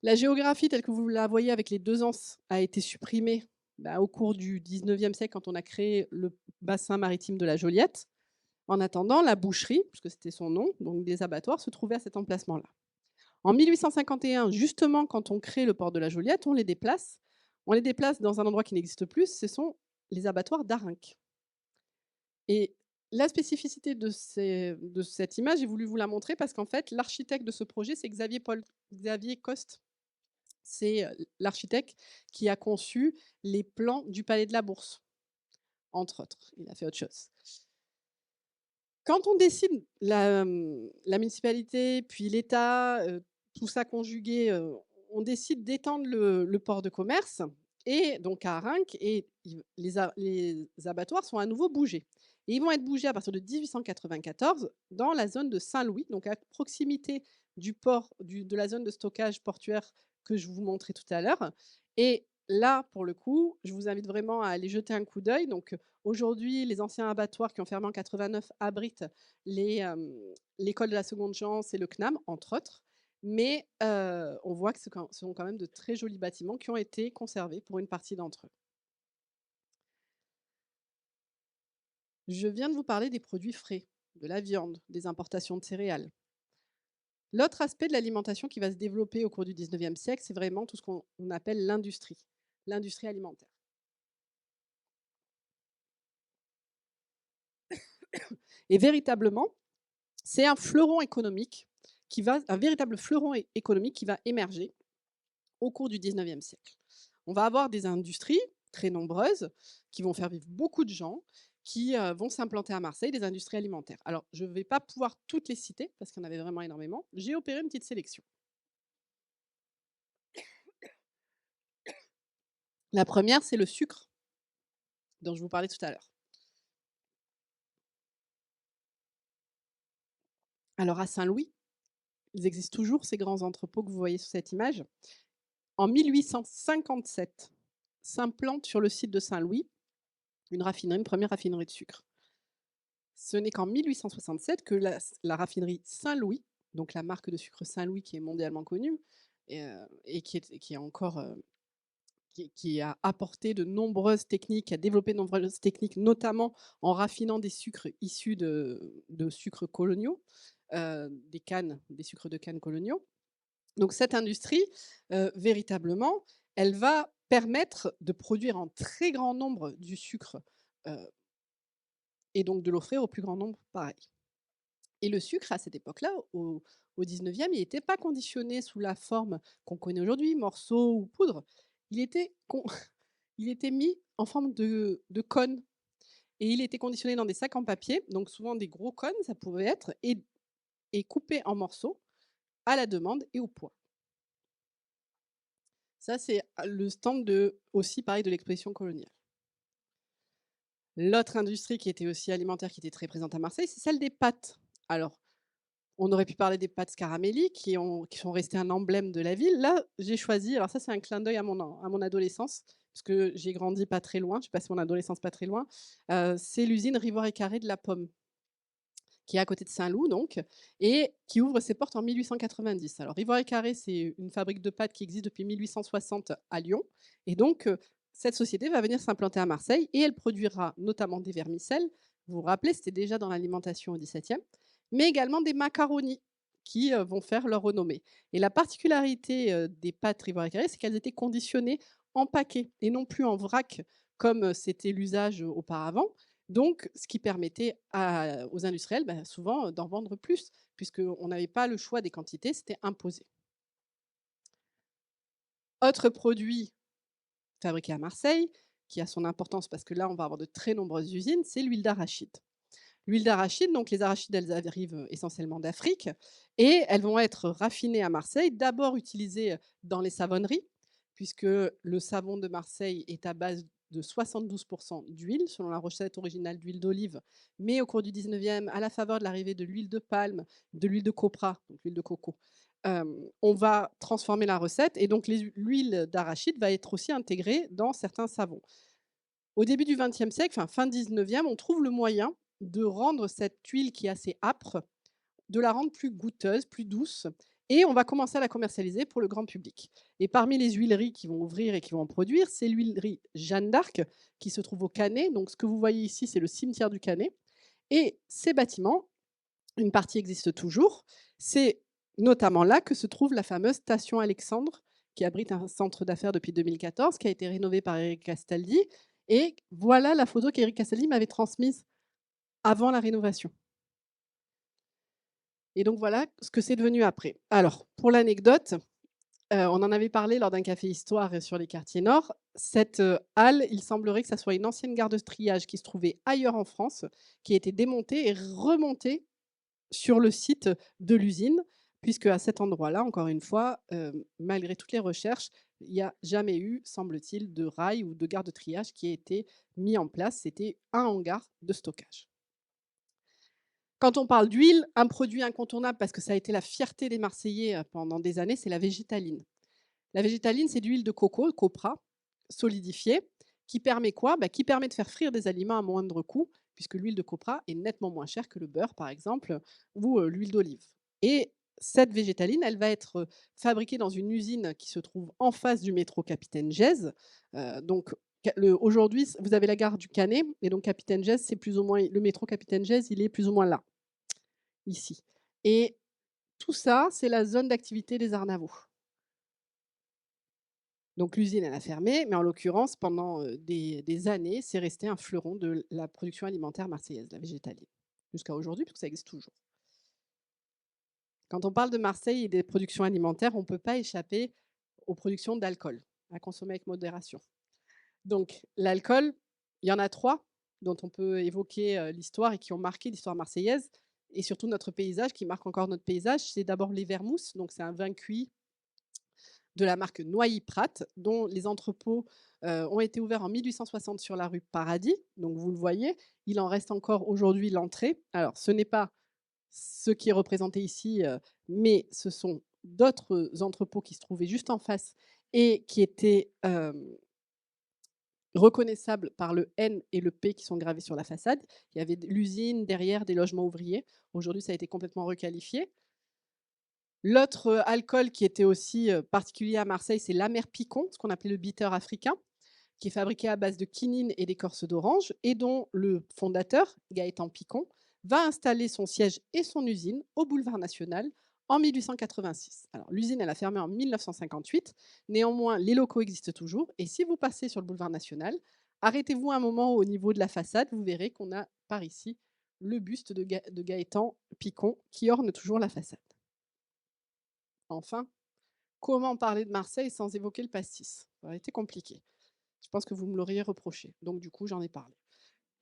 La géographie telle que vous la voyez avec les 2 anses a été supprimée, au cours du 19e siècle, quand on a créé le bassin maritime de la Joliette. En attendant, la boucherie, puisque c'était son nom, donc des abattoirs, se trouvait à cet emplacement-là. En 1851, justement, quand on crée le port de la Joliette, on les déplace. On les déplace dans un endroit qui n'existe plus, ce sont les abattoirs d'Arinques. Et la spécificité de cette image, j'ai voulu vous la montrer parce qu'en fait, l'architecte de ce projet, c'est Xavier Coste. C'est l'architecte qui a conçu les plans du Palais de la Bourse, entre autres. Il a fait autre chose. Quand on décide, la municipalité, puis l'État, tout ça conjugué, on décide d'étendre le port de commerce, et donc à Arinques, et les abattoirs sont à nouveau bougés. Et ils vont être bougés à partir de 1894 dans la zone de Saint-Louis, donc à proximité du port, de la zone de stockage portuaire que je vous montrais tout à l'heure. Et là, pour le coup, je vous invite vraiment à aller jeter un coup d'œil. Donc, aujourd'hui, les anciens abattoirs qui ont fermé en 89 abritent l'école de la seconde chance et le CNAM, entre autres. Mais on voit que ce sont quand même de très jolis bâtiments qui ont été conservés pour une partie d'entre eux. Je viens de vous parler des produits frais, de la viande, des importations de céréales. L'autre aspect de l'alimentation qui va se développer au cours du 19e siècle, c'est vraiment tout ce qu'on appelle l'industrie alimentaire. Et véritablement, C'est un fleuron économique un véritable fleuron économique qui va émerger au cours du 19e siècle. On va avoir des industries très nombreuses qui vont faire vivre beaucoup de gens, qui vont s'implanter à Marseille, des industries alimentaires. Alors, je ne vais pas pouvoir toutes les citer parce qu'il y en avait vraiment énormément. J'ai opéré une petite sélection. La première, c'est le sucre dont je vous parlais tout à l'heure. Alors, à Saint-Louis, ils existent toujours, ces grands entrepôts que vous voyez sur cette image. En 1857, s'implante sur le site de Saint-Louis une première raffinerie de sucre. Ce n'est qu'en 1867 que la raffinerie Saint-Louis, donc la marque de sucre Saint-Louis qui est mondialement connue et qui est encore qui a apporté de nombreuses techniques, qui a développé de nombreuses techniques, notamment en raffinant des sucres issus de sucres coloniaux, des sucres de canne coloniaux. Donc cette industrie, véritablement, elle va permettre de produire en très grand nombre du sucre et donc de l'offrir au plus grand nombre pareil. Et le sucre, à cette époque-là, au 19e, il n'était pas conditionné sous la forme qu'on connaît aujourd'hui, morceaux ou poudre. Il était, il était mis en forme de cône. Et il était conditionné dans des sacs en papier, donc souvent des gros cônes, ça pouvait être, et coupé en morceaux à la demande et au poids. Ça, c'est le stand aussi pareil de l'exposition coloniale. L'autre industrie qui était aussi alimentaire, qui était très présente à Marseille, c'est celle des pâtes. Alors, on aurait pu parler des pâtes Scaramelli qui sont restées un emblème de la ville. Là, j'ai choisi, alors ça c'est un clin d'œil à mon adolescence, parce que j'ai grandi pas très loin, j'ai passé mon adolescence pas très loin. C'est l'usine Rivoire et Carré de la Pomme, qui est à côté de Saint-Loup donc, et qui ouvre ses portes en 1890. Alors Rivoire et Carré, c'est une fabrique de pâtes qui existe depuis 1860 à Lyon, et donc cette société va venir s'implanter à Marseille, et elle produira notamment des vermicelles. Vous vous rappelez, c'était déjà dans l'alimentation au XVIIe, mais également des macaronis qui vont faire leur renommée. Et la particularité des pâtes Rivoire et Carré, c'est qu'elles étaient conditionnées en paquet et non plus en vrac comme c'était l'usage auparavant. Donc, ce qui permettait aux industriels, souvent, d'en vendre plus, puisqu'on n'avait pas le choix des quantités, c'était imposé. Autre produit fabriqué à Marseille, qui a son importance parce que là, on va avoir de très nombreuses usines, c'est l'huile d'arachide. L'huile d'arachide, donc les arachides, elles arrivent essentiellement d'Afrique et elles vont être raffinées à Marseille, d'abord utilisées dans les savonneries, puisque le savon de Marseille est à base de 72 d'huile, selon la recette originale d'huile d'olive. Mais au cours du 19e, à la faveur de l'arrivée de l'huile de palme, de l'huile de copra, donc l'huile de coco, on va transformer la recette et donc l'huile d'arachide va être aussi intégrée dans certains savons. Au début du XXe siècle, fin 19e, on trouve le moyen de rendre cette huile qui est assez âpre, de la rendre plus goûteuse, plus douce, et on va commencer à la commercialiser pour le grand public. Et parmi les huileries qui vont ouvrir et qui vont en produire, c'est l'huilerie Jeanne d'Arc qui se trouve au Canet. Donc ce que vous voyez ici, c'est le cimetière du Canet. Et ces bâtiments, une partie existe toujours. C'est notamment là que se trouve la fameuse station Alexandre, qui abrite un centre d'affaires depuis 2014, qui a été rénové par Eric Castaldi. Et voilà la photo qu'Eric Castaldi m'avait transmise avant la rénovation. Et donc voilà ce que c'est devenu après. Alors, pour l'anecdote, on en avait parlé lors d'un café histoire sur les quartiers nord. Cette halle, il semblerait que ça soit une ancienne gare de triage qui se trouvait ailleurs en France, qui a été démontée et remontée sur le site de l'usine, puisque à cet endroit-là, encore une fois, malgré toutes les recherches, il n'y a jamais eu, semble-t-il, de rail ou de gare de triage qui ait été mis en place. C'était un hangar de stockage. Quand on parle d'huile, un produit incontournable, parce que ça a été la fierté des Marseillais pendant des années, c'est la végétaline. La végétaline, c'est de l'huile de coco, copra, solidifiée, qui permet quoi? Qui permet de faire frire des aliments à moindre coût, puisque l'huile de copra est nettement moins chère que le beurre, par exemple, ou l'huile d'olive. Et cette végétaline, elle va être fabriquée dans une usine qui se trouve en face du métro Capitaine Gèze. Donc, aujourd'hui, vous avez la gare du Canet, et donc Capitaine Gèze, c'est plus ou moins le métro Capitaine Gèze, il est plus ou moins là, ici. Et tout ça, c'est la zone d'activité des Arnavaux. Donc l'usine, elle a fermé, mais en l'occurrence, pendant des années, c'est resté un fleuron de la production alimentaire marseillaise, la végétaline, jusqu'à aujourd'hui, puisque ça existe toujours. Quand on parle de Marseille et des productions alimentaires, on ne peut pas échapper aux productions d'alcool, à consommer avec modération. Donc l'alcool, il y en a 3 dont on peut évoquer, l'histoire et qui ont marqué l'histoire marseillaise et surtout notre paysage, qui marque encore notre paysage. C'est d'abord les vermousses, donc c'est un vin cuit de la marque Noilly-Prat, dont les entrepôts, ont été ouverts en 1860 sur la rue Paradis. Donc vous le voyez, il en reste encore aujourd'hui l'entrée. Alors ce n'est pas ce qui est représenté ici, mais ce sont d'autres entrepôts qui se trouvaient juste en face et qui étaient, reconnaissables par le N et le P qui sont gravés sur la façade. Il y avait l'usine derrière, des logements ouvriers. Aujourd'hui, ça a été complètement requalifié. L'autre, alcool qui était aussi, particulier à Marseille, c'est l'Amer Picon, ce qu'on appelait le bitter africain, qui est fabriqué à base de quinine et d'écorce d'orange et dont le fondateur, Gaëtan Picon, va installer son siège et son usine au boulevard National en 1886. Alors l'usine, elle a fermé en 1958. Néanmoins, les locaux existent toujours et si vous passez sur le boulevard National, arrêtez-vous un moment au niveau de la façade, vous verrez qu'on a par ici le buste de Gaëtan Picon qui orne toujours la façade. Enfin, comment parler de Marseille sans évoquer le pastis? Ça aurait été compliqué. Je pense que vous me l'auriez reproché. Donc du coup, j'en ai parlé.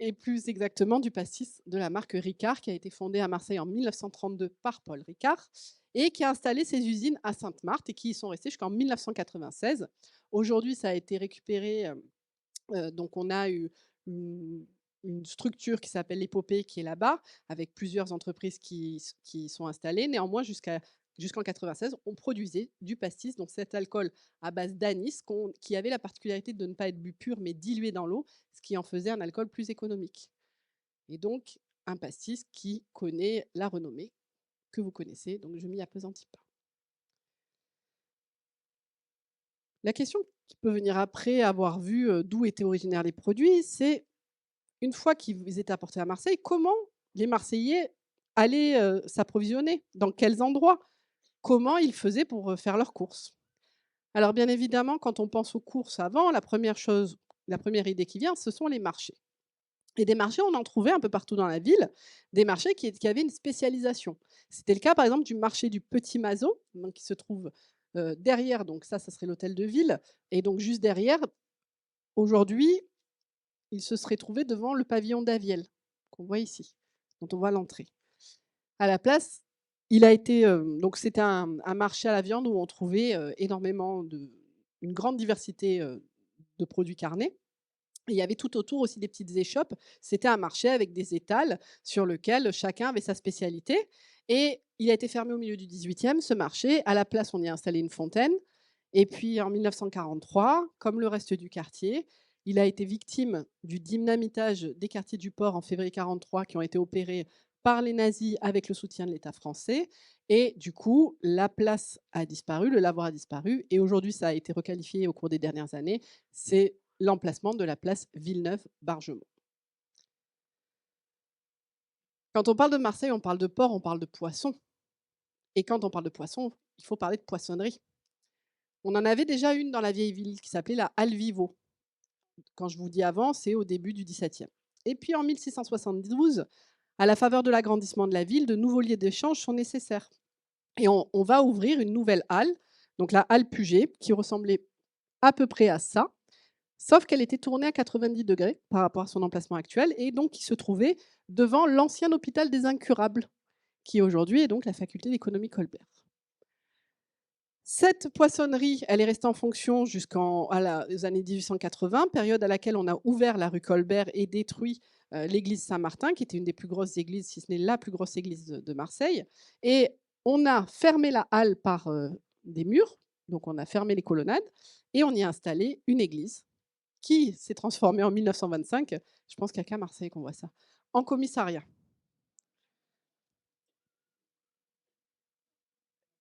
Et plus exactement du pastis de la marque Ricard, qui a été fondée à Marseille en 1932 par Paul Ricard et qui a installé ses usines à Sainte-Marthe et qui y sont restées jusqu'en 1996. Aujourd'hui, ça a été récupéré. Donc on a eu une structure qui s'appelle l'Épopée qui est là-bas, avec plusieurs entreprises qui sont installées. Néanmoins, jusqu'en 96, on produisait du pastis, donc cet alcool à base d'anis, qui avait la particularité de ne pas être bu pur, mais dilué dans l'eau, ce qui en faisait un alcool plus économique. Et donc, un pastis qui connaît la renommée que vous connaissez, donc je m'y appesantis pas. La question qui peut venir après avoir vu d'où étaient originaires les produits, c'est une fois qu'ils étaient apportés à Marseille, comment les Marseillais allaient, s'approvisionner? Dans quels endroits? Comment ils faisaient pour, faire leurs courses? Alors bien évidemment, quand on pense aux courses avant, la première idée qui vient, ce sont les marchés et des marchés, on en trouvait un peu partout dans la ville, des marchés qui avaient une spécialisation. C'était le cas, par exemple, du marché du Petit Mazo, donc qui se trouve, derrière, donc ça serait l'hôtel de ville et donc juste derrière, aujourd'hui, il se serait trouvé devant le pavillon d'Aviel, qu'on voit ici, dont on voit l'entrée. À la place, il a été, donc c'était un marché à la viande où on trouvait, énormément une grande diversité, de produits carnés. Il y avait tout autour aussi des petites échoppes. C'était un marché avec des étals sur lequel chacun avait sa spécialité et il a été fermé au milieu du 18e, ce marché. À la place, on y a installé une fontaine et puis en 1943, comme le reste du quartier, il a été victime du dynamitage des quartiers du port en février 43 qui ont été opérés par les nazis avec le soutien de l'État français et du coup, la place a disparu, le lavoir a disparu et aujourd'hui, ça a été requalifié au cours des dernières années. C'est l'emplacement de la place Villeneuve-Bargemont. Quand on parle de Marseille, on parle de port, on parle de poisson. Et quand on parle de poisson, il faut parler de poissonnerie. On en avait déjà une dans la vieille ville qui s'appelait la Halle Vivo. Quand je vous dis avant, c'est au début du XVIIe. Et puis en 1672, à la faveur de l'agrandissement de la ville, de nouveaux lieux d'échange sont nécessaires. Et on va ouvrir une nouvelle halle, donc la halle Puget, qui ressemblait à peu près à ça, sauf qu'elle était tournée à 90 degrés par rapport à son emplacement actuel et donc qui se trouvait devant l'ancien hôpital des Incurables, qui aujourd'hui est donc la faculté d'économie Colbert. Cette poissonnerie, elle est restée en fonction jusqu'aux années 1880, période à laquelle on a ouvert la rue Colbert et détruit l'église Saint-Martin, qui était une des plus grosses églises, si ce n'est la plus grosse église de Marseille. Et on a fermé la halle par des murs, donc on a fermé les colonnades, et on y a installé une église qui s'est transformée en 1925, je pense qu'il n'y a qu'à Marseille qu'on voit ça, en commissariat.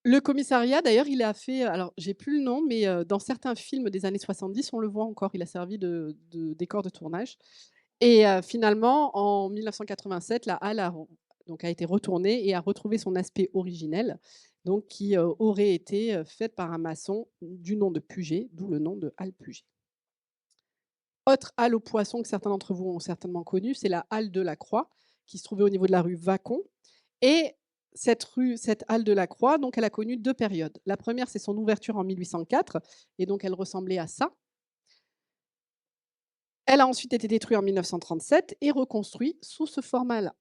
Le commissariat, d'ailleurs, il a fait, alors j'ai plus le nom, mais dans certains films des années 70, on le voit encore, il a servi de décor de tournage et finalement, en 1987, la halle a été retournée et a retrouvé son aspect originel, donc qui, aurait été, faite par un maçon du nom de Puget, d'où le nom de halle Puget. Autre halle aux poissons que certains d'entre vous ont certainement connue, c'est la halle de la Croix, qui se trouvait au niveau de la rue Vacon et cette rue, cette halle de la Croix, donc elle a connu 2 périodes. La première, c'est son ouverture en 1804 et donc elle ressemblait à ça. Elle a ensuite été détruite en 1937 et reconstruite sous ce format-là.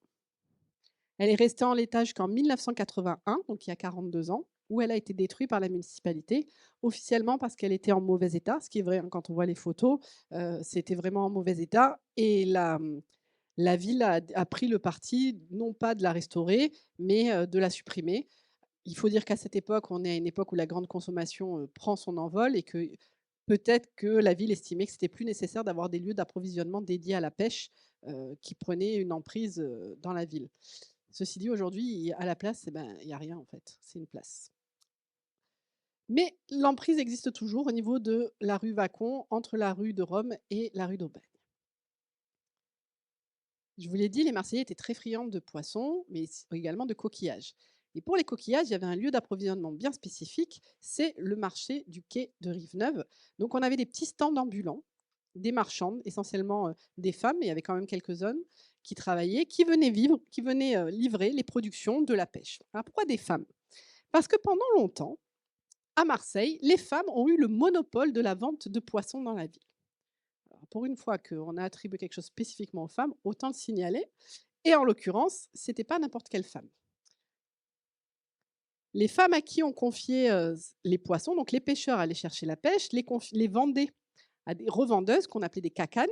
Elle est restée en l'état jusqu'en 1981, donc il y a 42 ans, où elle a été détruite par la municipalité, officiellement parce qu'elle était en mauvais état, ce qui est vrai, hein, quand on voit les photos, c'était vraiment en mauvais état et la ville a pris le parti, non pas de la restaurer, mais de la supprimer. Il faut dire qu'à cette époque, on est à une époque où la grande consommation, prend son envol et que peut-être que la ville estimait que c'était plus nécessaire d'avoir des lieux d'approvisionnement dédiés à la pêche, qui prenaient une emprise, dans la ville. Ceci dit, aujourd'hui, à la place, eh ben, il y a rien en fait, c'est une place. Mais l'emprise existe toujours au niveau de la rue Vacon, entre la rue de Rome et la rue d'Aubagne. Je vous l'ai dit, les Marseillais étaient très friands de poissons, mais également de coquillages. Et pour les coquillages, il y avait un lieu d'approvisionnement bien spécifique, c'est le marché du quai de Rive-Neuve. Donc on avait des petits stands ambulants, des marchandes, essentiellement des femmes, mais il y avait quand même quelques hommes qui travaillaient, qui venaient livrer les productions de la pêche. Alors pourquoi des femmes? Parce que pendant longtemps, à Marseille, les femmes ont eu le monopole de la vente de poissons dans la ville. Alors, pour une fois qu'on a attribué quelque chose spécifiquement aux femmes, autant le signaler. Et en l'occurrence, c'était pas n'importe quelle femme. Les femmes à qui on confiait les poissons, donc les pêcheurs allaient chercher la pêche, les vendaient à des revendeuses qu'on appelait des cacanes,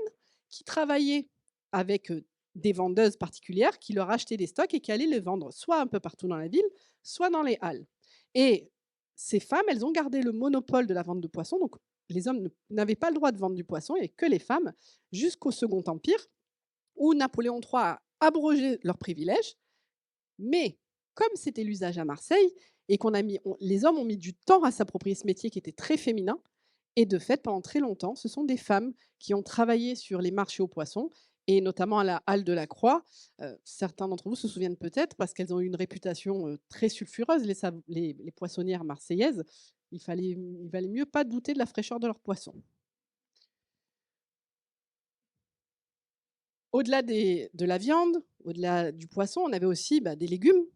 qui travaillaient avec des vendeuses particulières qui leur achetaient des stocks et qui allaient les vendre soit un peu partout dans la ville, soit dans les halles. Et ces femmes, elles ont gardé le monopole de la vente de poissons. Donc les hommes n'avaient pas le droit de vendre du poisson et que les femmes, jusqu'au Second Empire, où Napoléon III a abrogé leurs privilèges. Mais comme c'était l'usage à Marseille et les hommes ont mis du temps à s'approprier ce métier qui était très féminin, et de fait, pendant très longtemps, ce sont des femmes qui ont travaillé sur les marchés aux poissons et notamment à la halle de la Croix. Certains d'entre vous se souviennent peut-être parce qu'elles ont eu une réputation très sulfureuse, les poissonnières marseillaises. Il valait mieux pas douter de la fraîcheur de leurs poissons. Au-delà de la viande, au-delà du poisson, on avait aussi des légumes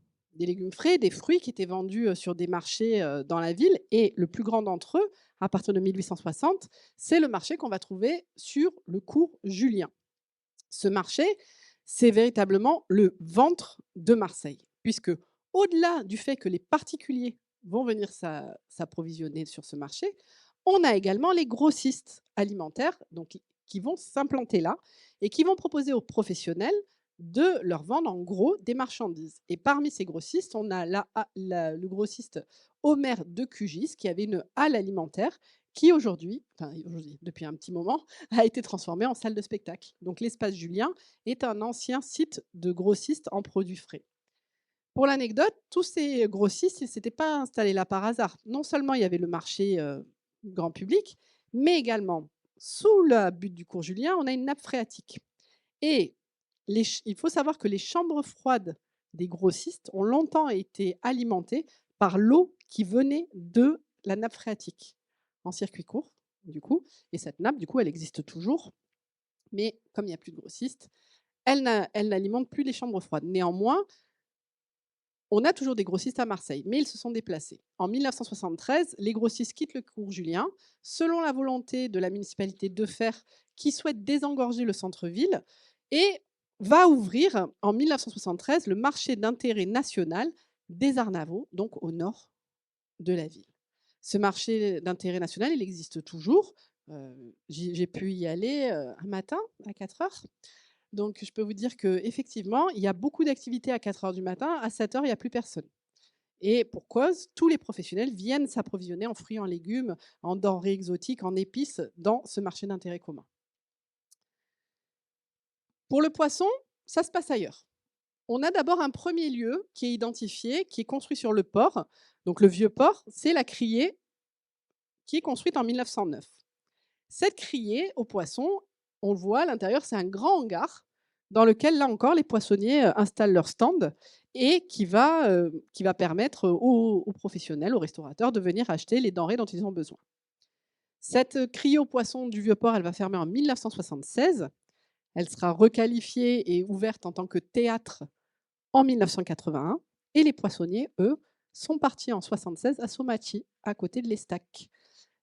frais, des fruits qui étaient vendus sur des marchés dans la ville. Et le plus grand d'entre eux, à partir de 1860, c'est le marché qu'on va trouver sur le cours Julien. Ce marché, c'est véritablement le ventre de Marseille, puisque au-delà du fait que les particuliers vont venir s'approvisionner sur ce marché, on a également les grossistes alimentaires donc, qui vont s'implanter là et qui vont proposer aux professionnels de leur vendre en gros des marchandises. Et parmi ces grossistes, on a le grossiste Omer de Cugis qui avait une halle alimentaire qui aujourd'hui, depuis un petit moment, a été transformée en salle de spectacle. Donc l'espace Julien est un ancien site de grossistes en produits frais. Pour l'anecdote, tous ces grossistes, ils ne s'étaient pas installés là par hasard. Non seulement il y avait le marché grand public, mais également, sous la butte du cours Julien, on a une nappe phréatique. Et il faut savoir que les chambres froides des grossistes ont longtemps été alimentées par l'eau qui venait de la nappe phréatique, en circuit court, du coup. Et cette nappe, du coup, elle existe toujours. Mais comme il n'y a plus de grossistes, elle n'alimente plus les chambres froides. Néanmoins, on a toujours des grossistes à Marseille, mais ils se sont déplacés. En 1973, les grossistes quittent le cours Julien, selon la volonté de la municipalité de Fères, qui souhaite désengorger le centre-ville, et va ouvrir en 1973 le marché d'intérêt national des Arnavaux, donc au nord de la ville. Ce marché d'intérêt national, il existe toujours. J'ai pu y aller un matin à 4 heures. Donc, je peux vous dire qu'effectivement, il y a beaucoup d'activités à 4 heures du matin. À 7 heures, il n'y a plus personne. Et pour cause, tous les professionnels viennent s'approvisionner en fruits, en légumes, en denrées exotiques, en épices dans ce marché d'intérêt commun. Pour le poisson, ça se passe ailleurs. On a d'abord un premier lieu qui est identifié, qui est construit sur le port. Donc, le vieux port, c'est la criée qui est construite en 1909. Cette criée aux poissons, on le voit à l'intérieur, c'est un grand hangar dans lequel, là encore, les poissonniers installent leur stand et qui va permettre aux professionnels, aux restaurateurs, de venir acheter les denrées dont ils ont besoin. Cette criée aux poissons du Vieux-Port, elle va fermer en 1976. Elle sera requalifiée et ouverte en tant que théâtre en 1981. Et les poissonniers, eux, sont partis en 76 à Somati, à côté de l'Estac.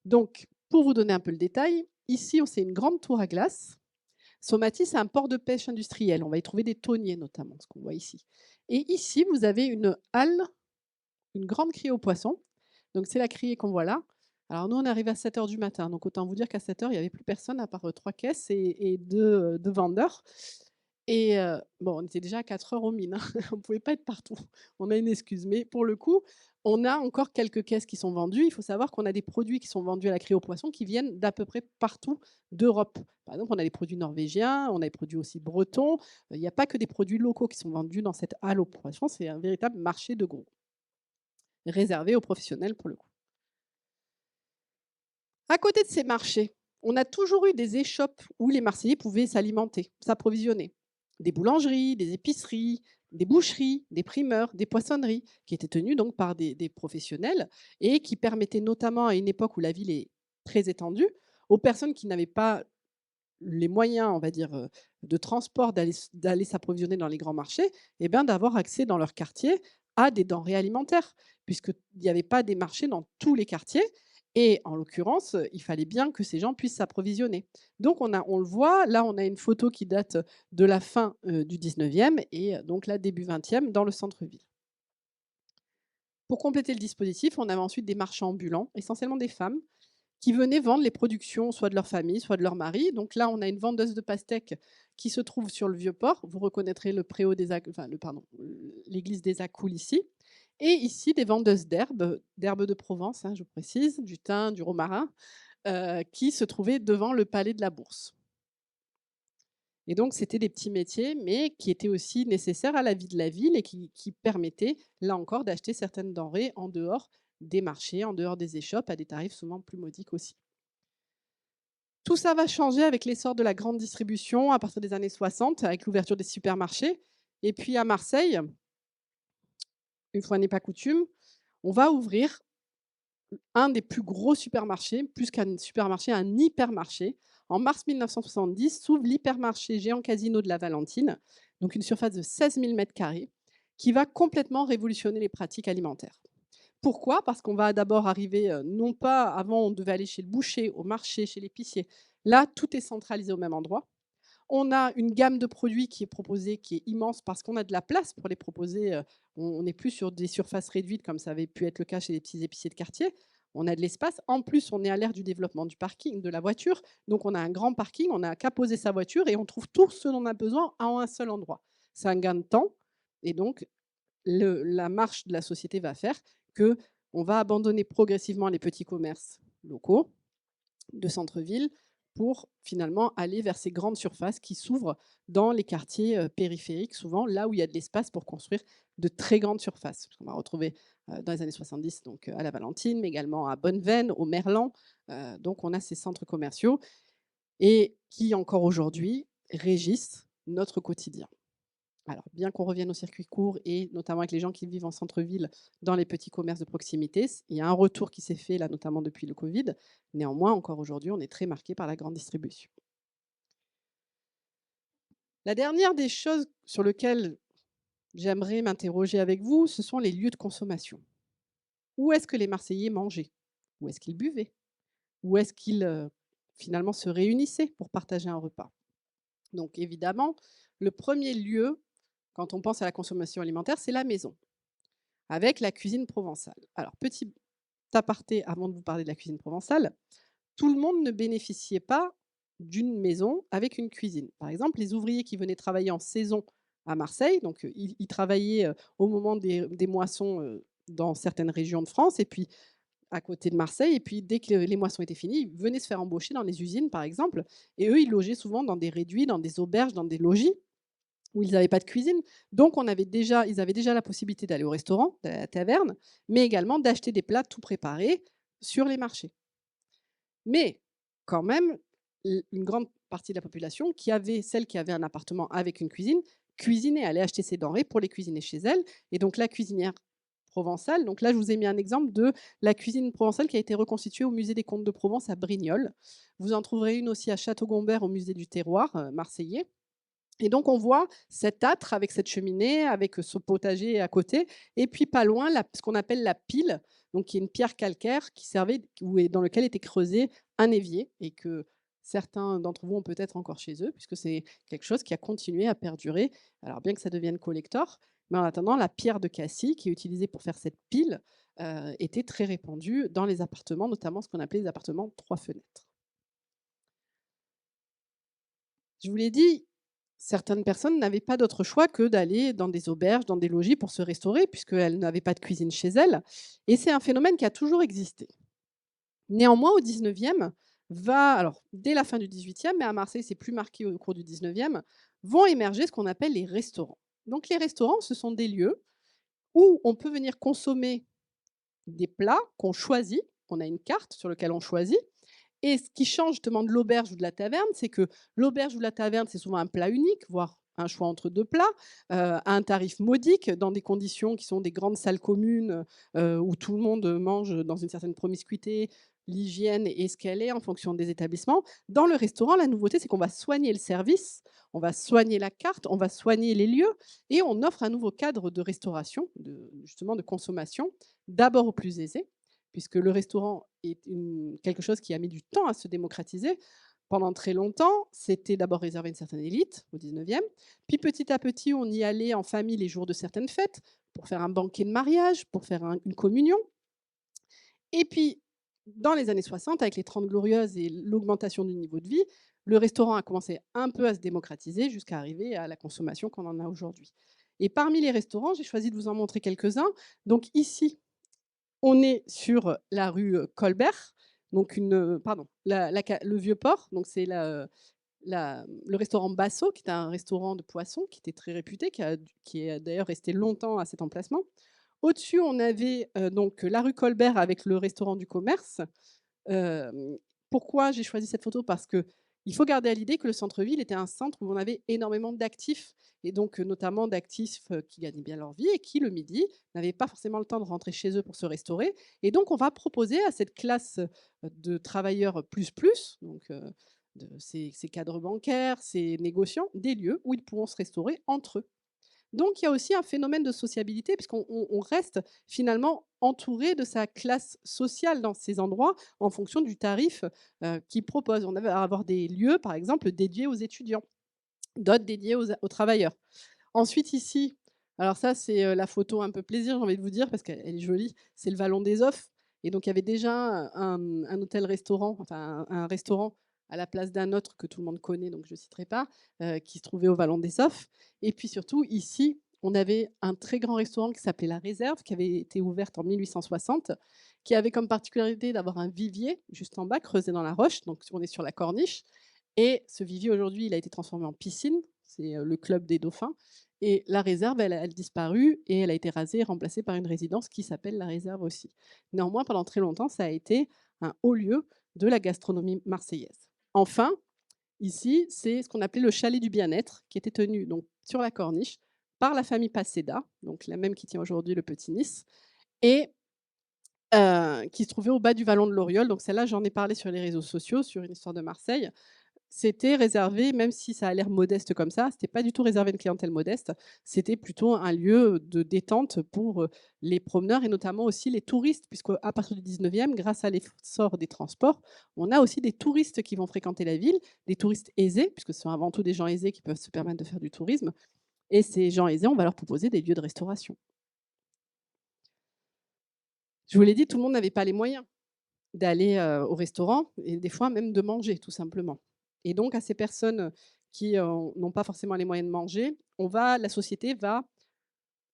Donc, pour vous donner un peu le détail, ici, c'est une grande tour à glace. Somati, c'est un port de pêche industriel. On va y trouver des thoniers notamment, ce qu'on voit ici. Et ici, vous avez une halle, une grande criée aux poissons. Donc, c'est la criée qu'on voit là. Alors, nous, on arrive à 7 heures du matin. Donc, autant vous dire qu'à 7 heures, il n'y avait plus personne à part 3 caisses et deux vendeurs. Et bon, on était déjà à 4 heures aux mines, hein. On ne pouvait pas être partout. On a une excuse. Mais pour le coup, on a encore quelques caisses qui sont vendues. Il faut savoir qu'on a des produits qui sont vendus à la criée aux poissons qui viennent d'à peu près partout d'Europe. Par exemple, on a des produits norvégiens, on a des produits aussi bretons. Il n'y a pas que des produits locaux qui sont vendus dans cette halle aux poissons. C'est un véritable marché de gros, réservé aux professionnels pour le coup. À côté de ces marchés, on a toujours eu des échoppes où les Marseillais pouvaient s'alimenter, s'approvisionner. Des boulangeries, des épiceries, des boucheries, des primeurs, des poissonneries, qui étaient tenues donc par des professionnels et qui permettaient notamment à une époque où la ville est très étendue, aux personnes qui n'avaient pas les moyens, on va dire, de transport d'aller s'approvisionner dans les grands marchés, eh ben, d'avoir accès dans leur quartier à des denrées alimentaires, puisqu'il n'y avait pas des marchés dans tous les quartiers. Et en l'occurrence, il fallait bien que ces gens puissent s'approvisionner. Donc on le voit, là on a une photo qui date de la fin du 19e et donc là début 20e dans le centre-ville. Pour compléter le dispositif, on avait ensuite des marchands ambulants, essentiellement des femmes, qui venaient vendre les productions soit de leur famille, soit de leur mari. Donc là, on a une vendeuse de pastèques qui se trouve sur le Vieux-Port. Vous reconnaîtrez le préau des l'église des Accoules ici. Et ici, des vendeuses d'herbes de Provence, hein, je précise, du thym, du romarin, qui se trouvaient devant le palais de la Bourse. Et donc, c'était des petits métiers, mais qui étaient aussi nécessaires à la vie de la ville et qui permettaient, là encore, d'acheter certaines denrées en dehors des marchés, en dehors des échoppes, à des tarifs souvent plus modiques aussi. Tout ça va changer avec l'essor de la grande distribution à partir des années 60, avec l'ouverture des supermarchés. Et puis à Marseille, une fois n'est pas coutume, on va ouvrir un des plus gros supermarchés, plus qu'un supermarché, un hypermarché. En mars 1970 s'ouvre l'hypermarché Géant Casino de la Valentine, donc une surface de 16 000 m², qui va complètement révolutionner les pratiques alimentaires. Pourquoi? Parce qu'on va d'abord arriver, non pas avant on devait aller chez le boucher, au marché, chez l'épicier. Là, tout est centralisé au même endroit. On a une gamme de produits qui est proposée, qui est immense parce qu'on a de la place pour les proposer. On n'est plus sur des surfaces réduites comme ça avait pu être le cas chez les petits épiciers de quartier. On a de l'espace. En plus, on est à l'ère du développement du parking, de la voiture. Donc, on a un grand parking, on n'a qu'à poser sa voiture et on trouve tout ce dont on a besoin en un seul endroit. C'est un gain de temps. Et donc, la marche de la société va faire qu'on va abandonner progressivement les petits commerces locaux de centre-ville pour finalement aller vers ces grandes surfaces qui s'ouvrent dans les quartiers périphériques, souvent là où il y a de l'espace pour construire de très grandes surfaces. On va retrouver dans les années 70 donc, à la Valentine, mais également à Bonneveine, au Merlan. Donc on a ces centres commerciaux et qui encore aujourd'hui régissent notre quotidien. Alors, bien qu'on revienne au circuit court et notamment avec les gens qui vivent en centre-ville, dans les petits commerces de proximité, il y a un retour qui s'est fait là, notamment depuis le Covid. Néanmoins, encore aujourd'hui, on est très marqué par la grande distribution. La dernière des choses sur lesquelles j'aimerais m'interroger avec vous, ce sont les lieux de consommation. Où est-ce que les Marseillais mangeaient? Où est-ce qu'ils buvaient? Où est-ce qu'ils finalement se réunissaient pour partager un repas? Donc évidemment, le premier lieu, quand on pense à la consommation alimentaire, c'est la maison, avec la cuisine provençale. Alors, petit aparté avant de vous parler de la cuisine provençale, tout le monde ne bénéficiait pas d'une maison avec une cuisine. Par exemple, les ouvriers qui venaient travailler en saison à Marseille, donc ils travaillaient au moment des moissons dans certaines régions de France, et puis à côté de Marseille, et puis dès que les moissons étaient finies, ils venaient se faire embaucher dans les usines, par exemple, et eux, ils logeaient souvent dans des réduits, dans des auberges, dans des logis, où ils n'avaient pas de cuisine. Donc ils avaient déjà la possibilité d'aller au restaurant, à la taverne, mais également d'acheter des plats tout préparés sur les marchés. Mais quand même, une grande partie de la population, celle qui avait un appartement avec une cuisine, cuisinait, allait acheter ses denrées pour les cuisiner chez elle. Et donc la cuisinière provençale, donc là je vous ai mis un exemple de la cuisine provençale qui a été reconstituée au musée des Comtes de Provence à Brignoles. Vous en trouverez une aussi à Château-Gombert au musée du terroir marseillais. Et donc on voit cet âtre avec cette cheminée, avec ce potager à côté et puis pas loin ce qu'on appelle la pile, donc qui est une pierre calcaire qui servait ou dans lequel était creusé un évier et que certains d'entre vous ont peut-être encore chez eux puisque c'est quelque chose qui a continué à perdurer. Alors bien que ça devienne collector, mais en attendant la pierre de cassis qui est utilisée pour faire cette pile, était très répandue dans les appartements, notamment ce qu'on appelait les appartements 3 fenêtres. Je vous l'ai dit, certaines personnes n'avaient pas d'autre choix que d'aller dans des auberges, dans des logis pour se restaurer, puisqu'elles n'avaient pas de cuisine chez elles. Et c'est un phénomène qui a toujours existé. Néanmoins, au 19e, alors dès la fin du 18e, mais à Marseille, c'est plus marqué au cours du 19e, vont émerger ce qu'on appelle les restaurants. Donc les restaurants, ce sont des lieux où on peut venir consommer des plats qu'on choisit. On a une carte sur laquelle on choisit. Et ce qui change justement de l'auberge ou de la taverne, c'est que l'auberge ou la taverne, c'est souvent un plat unique, voire un choix entre 2 plats, à un tarif modique, dans des conditions qui sont des grandes salles communes, où tout le monde mange dans une certaine promiscuité. L'hygiène est ce qu'elle est en fonction des établissements. Dans le restaurant, la nouveauté, c'est qu'on va soigner le service, on va soigner la carte, on va soigner les lieux et on offre un nouveau cadre de restauration, justement de consommation, d'abord aux plus aisés, puisque le restaurant est quelque chose qui a mis du temps à se démocratiser. Pendant très longtemps, c'était d'abord réservé à une certaine élite, au 19e. Puis petit à petit, on y allait en famille les jours de certaines fêtes, pour faire un banquet de mariage, pour faire une communion. Et puis, dans les années 60, avec les 30 glorieuses et l'augmentation du niveau de vie, le restaurant a commencé un peu à se démocratiser jusqu'à arriver à la consommation qu'on en a aujourd'hui. Et parmi les restaurants, j'ai choisi de vous en montrer quelques-uns. Donc ici, on est sur la rue, Colbert, donc pardon, le Vieux-Port, donc c'est le restaurant Basso, qui est un restaurant de poissons qui était très réputé, qui est d'ailleurs resté longtemps à cet emplacement. Au-dessus, on avait, donc la rue Colbert avec le restaurant du commerce. Hem, Pourquoi j'ai choisi cette photo? Parce qu'il faut garder à l'idée que le centre-ville était un centre où on avait énormément d'actifs et donc notamment d'actifs, qui gagnaient bien leur vie et qui, le midi, n'avaient pas forcément le temps de rentrer chez eux pour se restaurer et donc on va proposer à cette classe, de travailleurs plus plus, donc de ces cadres bancaires, ces négociants, des lieux où ils pourront se restaurer entre eux. Donc il y a aussi un phénomène de sociabilité puisqu'on reste finalement entouré de sa classe sociale dans ces endroits en fonction du tarif, qu'ils proposent. On va avoir des lieux, par exemple, dédiés aux étudiants, d'autres dédiés aux travailleurs. Ensuite ici, alors ça c'est, la photo un peu plaisir, j'ai envie de vous dire, parce qu'elle est jolie, c'est le Vallon des Offres et donc il y avait déjà un hôtel-restaurant, enfin un restaurant à la place d'un autre que tout le monde connaît, donc je ne citerai pas, qui se trouvait au Vallon des Offres et puis surtout ici, on avait un très grand restaurant qui s'appelait La Réserve, qui avait été ouverte en 1860, qui avait comme particularité d'avoir un vivier juste en bas, creusé dans la roche, donc on est sur la corniche et ce vivier aujourd'hui, il a été transformé en piscine, c'est, le club des dauphins et la réserve, elle disparu et elle a été rasée et remplacée par une résidence qui s'appelle la réserve aussi. Néanmoins, pendant très longtemps, ça a été un haut lieu de la gastronomie marseillaise. Enfin, ici, c'est ce qu'on appelait le chalet du bien-être, qui était tenu donc sur la corniche par la famille Paseda, donc la même qui tient aujourd'hui le Petit Nice, et qui se trouvait au bas du vallon de l'Oriole. Donc celle-là, j'en ai parlé sur les réseaux sociaux, sur une histoire de Marseille. C'était réservé, même si ça a l'air modeste comme ça, c'était pas du tout réservé à une clientèle modeste. C'était plutôt un lieu de détente pour, les promeneurs et notamment aussi les touristes, puisqu'à partir du 19e, grâce à l'essor des transports, on a aussi des touristes qui vont fréquenter la ville, des touristes aisés, puisque ce sont avant tout des gens aisés qui peuvent se permettre de faire du tourisme et ces gens aisés, on va leur proposer des lieux de restauration. Je vous l'ai dit, tout le monde n'avait pas les moyens d'aller, au restaurant et des fois même de manger tout simplement. Et donc à ces personnes qui, n'ont pas forcément les moyens de manger, la société va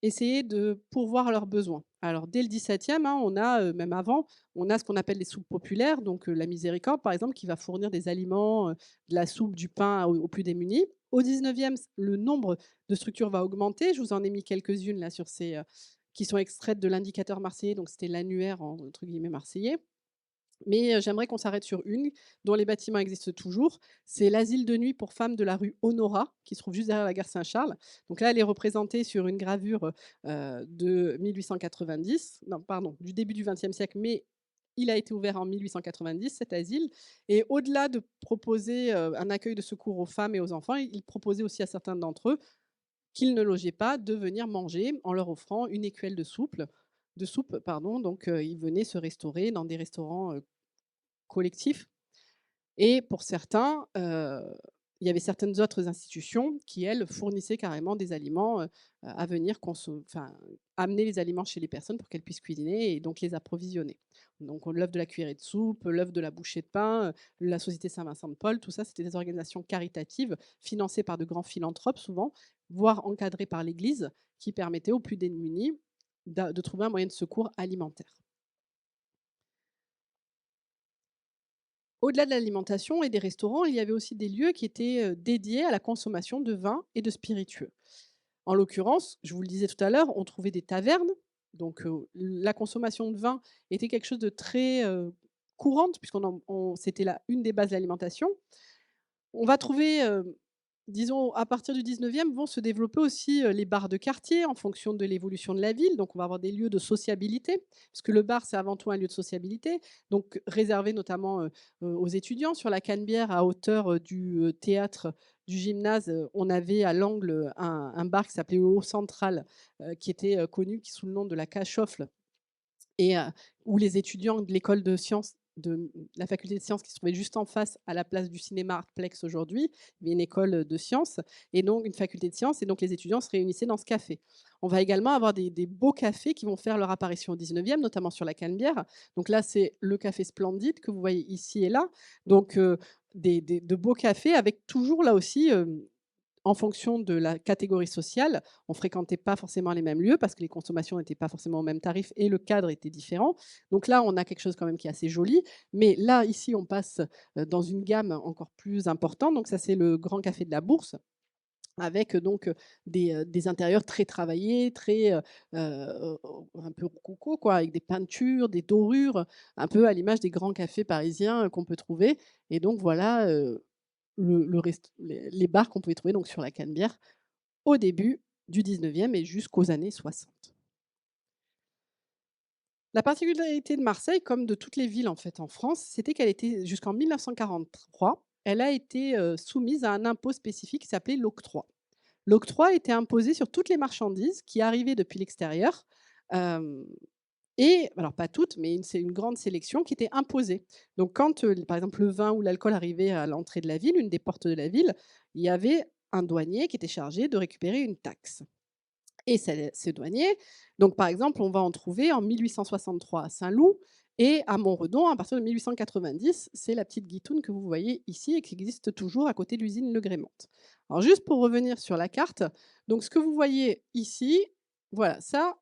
essayer de pourvoir à leurs besoins. Alors dès le 17e, hein, on a, même avant, on a ce qu'on appelle les soupes populaires, donc la Miséricorde par exemple qui va fournir des aliments, de la soupe, du pain aux plus démunis. Au 19e, le nombre de structures va augmenter. Je vous en ai mis quelques-unes là sur ces, qui sont extraites de l'indicateur marseillais, donc c'était l'annuaire entre guillemets «marseillais». Mais j'aimerais qu'on s'arrête sur une dont les bâtiments existent toujours. C'est l'asile de nuit pour femmes de la rue Honorat, qui se trouve juste derrière la gare Saint-Charles. Donc là, elle est représentée sur une gravure, de 1890, non pardon, du début du XXe siècle, mais il a été ouvert en 1890, cet asile, et au-delà de proposer, un accueil de secours aux femmes et aux enfants, il proposait aussi à certains d'entre eux, qu'ils ne logeaient pas, de venir manger en leur offrant une écuelle de soupe, pardon. Donc ils venaient se restaurer dans des restaurants, collectifs. Et pour certains, il y avait certaines autres institutions qui, elles, fournissaient carrément des aliments, à venir amener les aliments chez les personnes pour qu'elles puissent cuisiner et donc les approvisionner. Donc l'œuvre de la cuillerée de soupe, l'œuvre de la bouchée de pain, la Société Saint-Vincent de Paul, tout ça, c'était des organisations caritatives financées par de grands philanthropes souvent, voire encadrées par l'Église, qui permettaient aux plus démunis de trouver un moyen de secours alimentaire. Au-delà de l'alimentation et des restaurants, il y avait aussi des lieux qui étaient, dédiés à la consommation de vin et de spiritueux. En l'occurrence, je vous le disais tout à l'heure, on trouvait des tavernes, donc la consommation de vin était quelque chose de très, courante puisqu'on en on c'était la une des bases de l'alimentation. On va trouver, disons à partir du 19e vont se développer aussi, les bars de quartier en fonction de l'évolution de la ville. Donc on va avoir des lieux de sociabilité, puisque le bar, c'est avant tout un lieu de sociabilité, donc réservé notamment, aux étudiants. Sur la Canebière, à hauteur, du, théâtre du gymnase, on avait à l'angle, un bar qui s'appelait le Haut Central, qui était, connu sous le nom de la Cachoffle et où les étudiants de l'école de sciences de la faculté de sciences qui se trouvait juste en face à la place du cinéma Artplex aujourd'hui, mais une école de sciences et donc une faculté de sciences et donc les étudiants se réunissaient dans ce café. On va également avoir des beaux cafés qui vont faire leur apparition au 19e, notamment sur la Canebière. Donc là, c'est le café Splendide que vous voyez ici et là. Donc de beaux cafés avec toujours là aussi, en fonction de la catégorie sociale, on fréquentait pas forcément les mêmes lieux parce que les consommations n'étaient pas forcément au même tarif et le cadre était différent. Donc là, on a quelque chose quand même qui est assez joli. Mais là, ici, on passe, dans une gamme encore plus importante. Donc ça, c'est le Grand Café de la Bourse avec, donc, des intérieurs très travaillés, très, un peu rococo quoi, avec des peintures, des dorures, un peu à l'image des grands cafés parisiens, qu'on peut trouver et donc voilà, les bars qu'on pouvait trouver donc sur la Canebière au début du 19e et jusqu'aux années 60. La particularité de Marseille, comme de toutes les villes en fait en France, c'était qu'elle était jusqu'en 1943, elle a été, soumise à un impôt spécifique qui s'appelait l'octroi. L'octroi était imposé sur toutes les marchandises qui arrivaient depuis l'extérieur, hem et alors pas toutes, mais c'est une grande sélection qui était imposée. Donc quand, par exemple, le vin ou l'alcool arrivait à l'entrée de la ville, une des portes de la ville, il y avait un douanier qui était chargé de récupérer une taxe et ce douanier donc par exemple, on va en trouver en 1863 à Saint-Loup et à Montredon à partir de 1890. C'est la petite guitoune que vous voyez ici et qui existe toujours à côté de l'usine Le Grément. Alors juste pour revenir sur la carte, donc ce que vous voyez ici, voilà, ça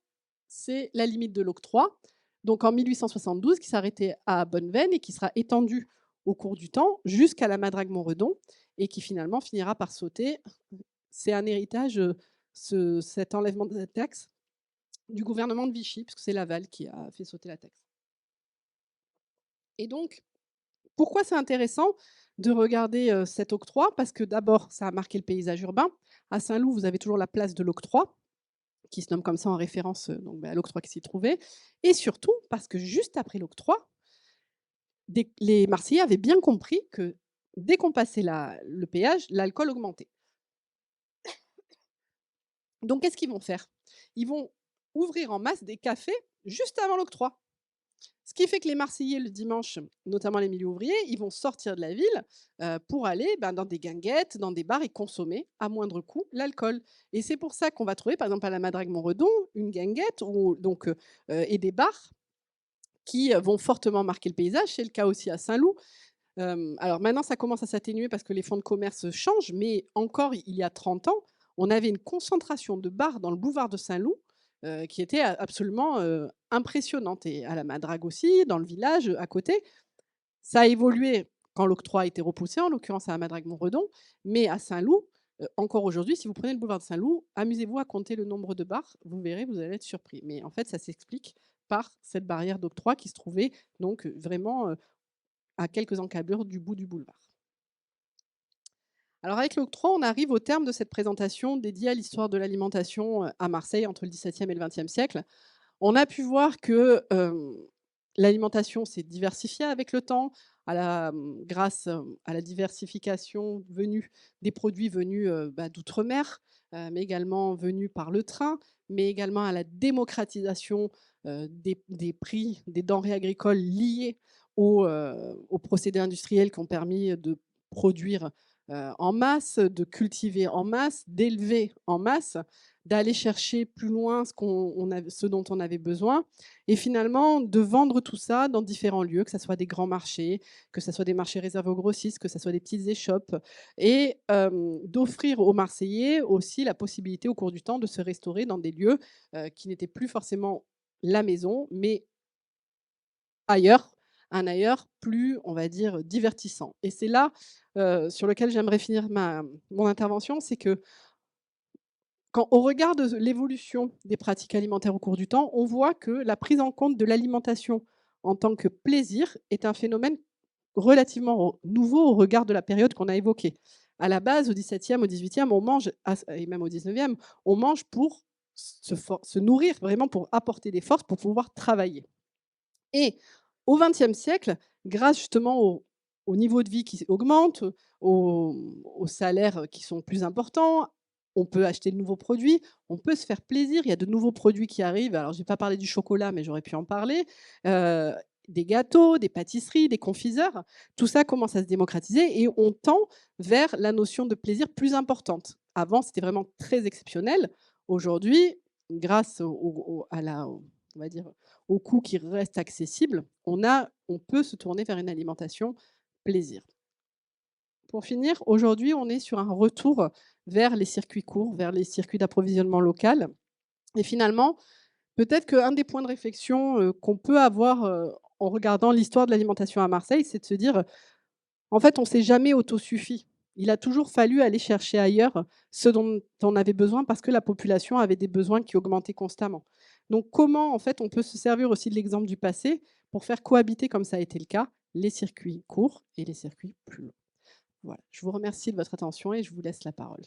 c'est la limite de l'octroi, donc en 1872 qui s'arrêtait à Bonneveine et qui sera étendue au cours du temps jusqu'à la Madrague-Montredon et qui finalement finira par sauter. C'est un héritage, cet enlèvement de la taxe du gouvernement de Vichy, puisque c'est Laval qui a fait sauter la taxe. Et donc, pourquoi c'est intéressant de regarder, cet octroi? Parce que d'abord, ça a marqué le paysage urbain. À Saint-Loup, vous avez toujours la place de l'octroi qui se nomme comme ça en référence, donc à l'octroi qui s'y trouvait et surtout parce que juste après l'octroi, les Marseillais avaient bien compris que dès qu'on passait le péage, l'alcool augmentait. Donc qu'est-ce qu'ils vont faire? Ils vont ouvrir en masse des cafés juste avant l'octroi. Ce qui fait que les Marseillais, le dimanche, notamment les milieux ouvriers, ils vont sortir de la ville, pour aller, dans des guinguettes, dans des bars et consommer à moindre coût l'alcool et c'est pour ça qu'on va trouver, par exemple, à la Madrague-Montredon, une guinguette ou donc et des bars qui, vont fortement marquer le paysage. C'est le cas aussi à Saint-Loup. Alors maintenant, ça commence à s'atténuer parce que les fonds de commerce changent, mais encore il y a 30 ans, on avait une concentration de bars dans le boulevard de Saint-Loup, qui était a absolument, impressionnante et à la Madrague aussi, dans le village, à côté. Ça a évolué quand l'octroi a été repoussé, en l'occurrence à la Madrague-Montredon, mais à Saint-Loup, encore aujourd'hui, si vous prenez le boulevard de Saint-Loup, amusez-vous à compter le nombre de bars, vous verrez, vous allez être surpris. Mais en fait, ça s'explique par cette barrière d'octroi qui se trouvait donc, vraiment, à quelques encablures du bout du boulevard. Alors avec l'octroi, on arrive au terme de cette présentation dédiée à l'histoire de l'alimentation, à Marseille entre le XVIIe et le XXe siècle. On a pu voir que, L'alimentation s'est diversifiée avec le temps, grâce, à la diversification des produits venus, d'outre-mer, mais également venus par le train, mais également à la démocratisation, des prix des denrées agricoles liées aux procédés industriels qui ont permis de produire, en masse, de cultiver en masse, d'élever en masse, d'aller chercher plus loin ce dont on avait besoin et finalement de vendre tout ça dans différents lieux, que ça soit des grands marchés, que ça soit des marchés réservés aux grossistes, que ça soit des petites échoppes et d'offrir aux Marseillais aussi la possibilité au cours du temps de se restaurer dans des lieux, qui n'étaient plus forcément la maison, mais ailleurs, un ailleurs plus, on va dire, divertissant et c'est là, sur lequel j'aimerais finir mon intervention, c'est que quand on regarde l'évolution des pratiques alimentaires au cours du temps, on voit que la prise en compte de l'alimentation en tant que plaisir est un phénomène relativement nouveau au regard de la période qu'on a évoquée. À la base, au XVIIe, au XVIIIe, on mange et même au XIXe, on mange pour se nourrir, vraiment pour apporter des forces pour pouvoir travailler et au XXe siècle, grâce justement au niveau de vie qui augmente, aux salaires qui sont plus importants, on peut acheter de nouveaux produits, on peut se faire plaisir. Il y a de nouveaux produits qui arrivent. Alors, j'ai pas parlé du chocolat, mais j'aurais pu en parler. Heu, des gâteaux, des pâtisseries, des confiseurs. Tout ça commence à se démocratiser et on tend vers la notion de plaisir plus importante. Avant, c'était vraiment très exceptionnel. Aujourd'hui, grâce on va dire, au coût qui reste accessible, on peut se tourner vers une alimentation plaisir. Pour finir, aujourd'hui, on est sur un retour vers les circuits courts, vers les circuits d'approvisionnement local et finalement, peut-être qu'un des points de réflexion, qu'on peut avoir, en regardant l'histoire de l'alimentation à Marseille, c'est de se dire: «En fait, on s'est jamais autosuffi». Il a toujours fallu aller chercher ailleurs ce dont on avait besoin parce que la population avait des besoins qui augmentaient constamment. Donc comment, en fait, on peut se servir aussi de l'exemple du passé pour faire cohabiter, comme ça a été le cas, les circuits courts et les circuits plus longs? Voilà, je vous remercie de votre attention et je vous laisse la parole.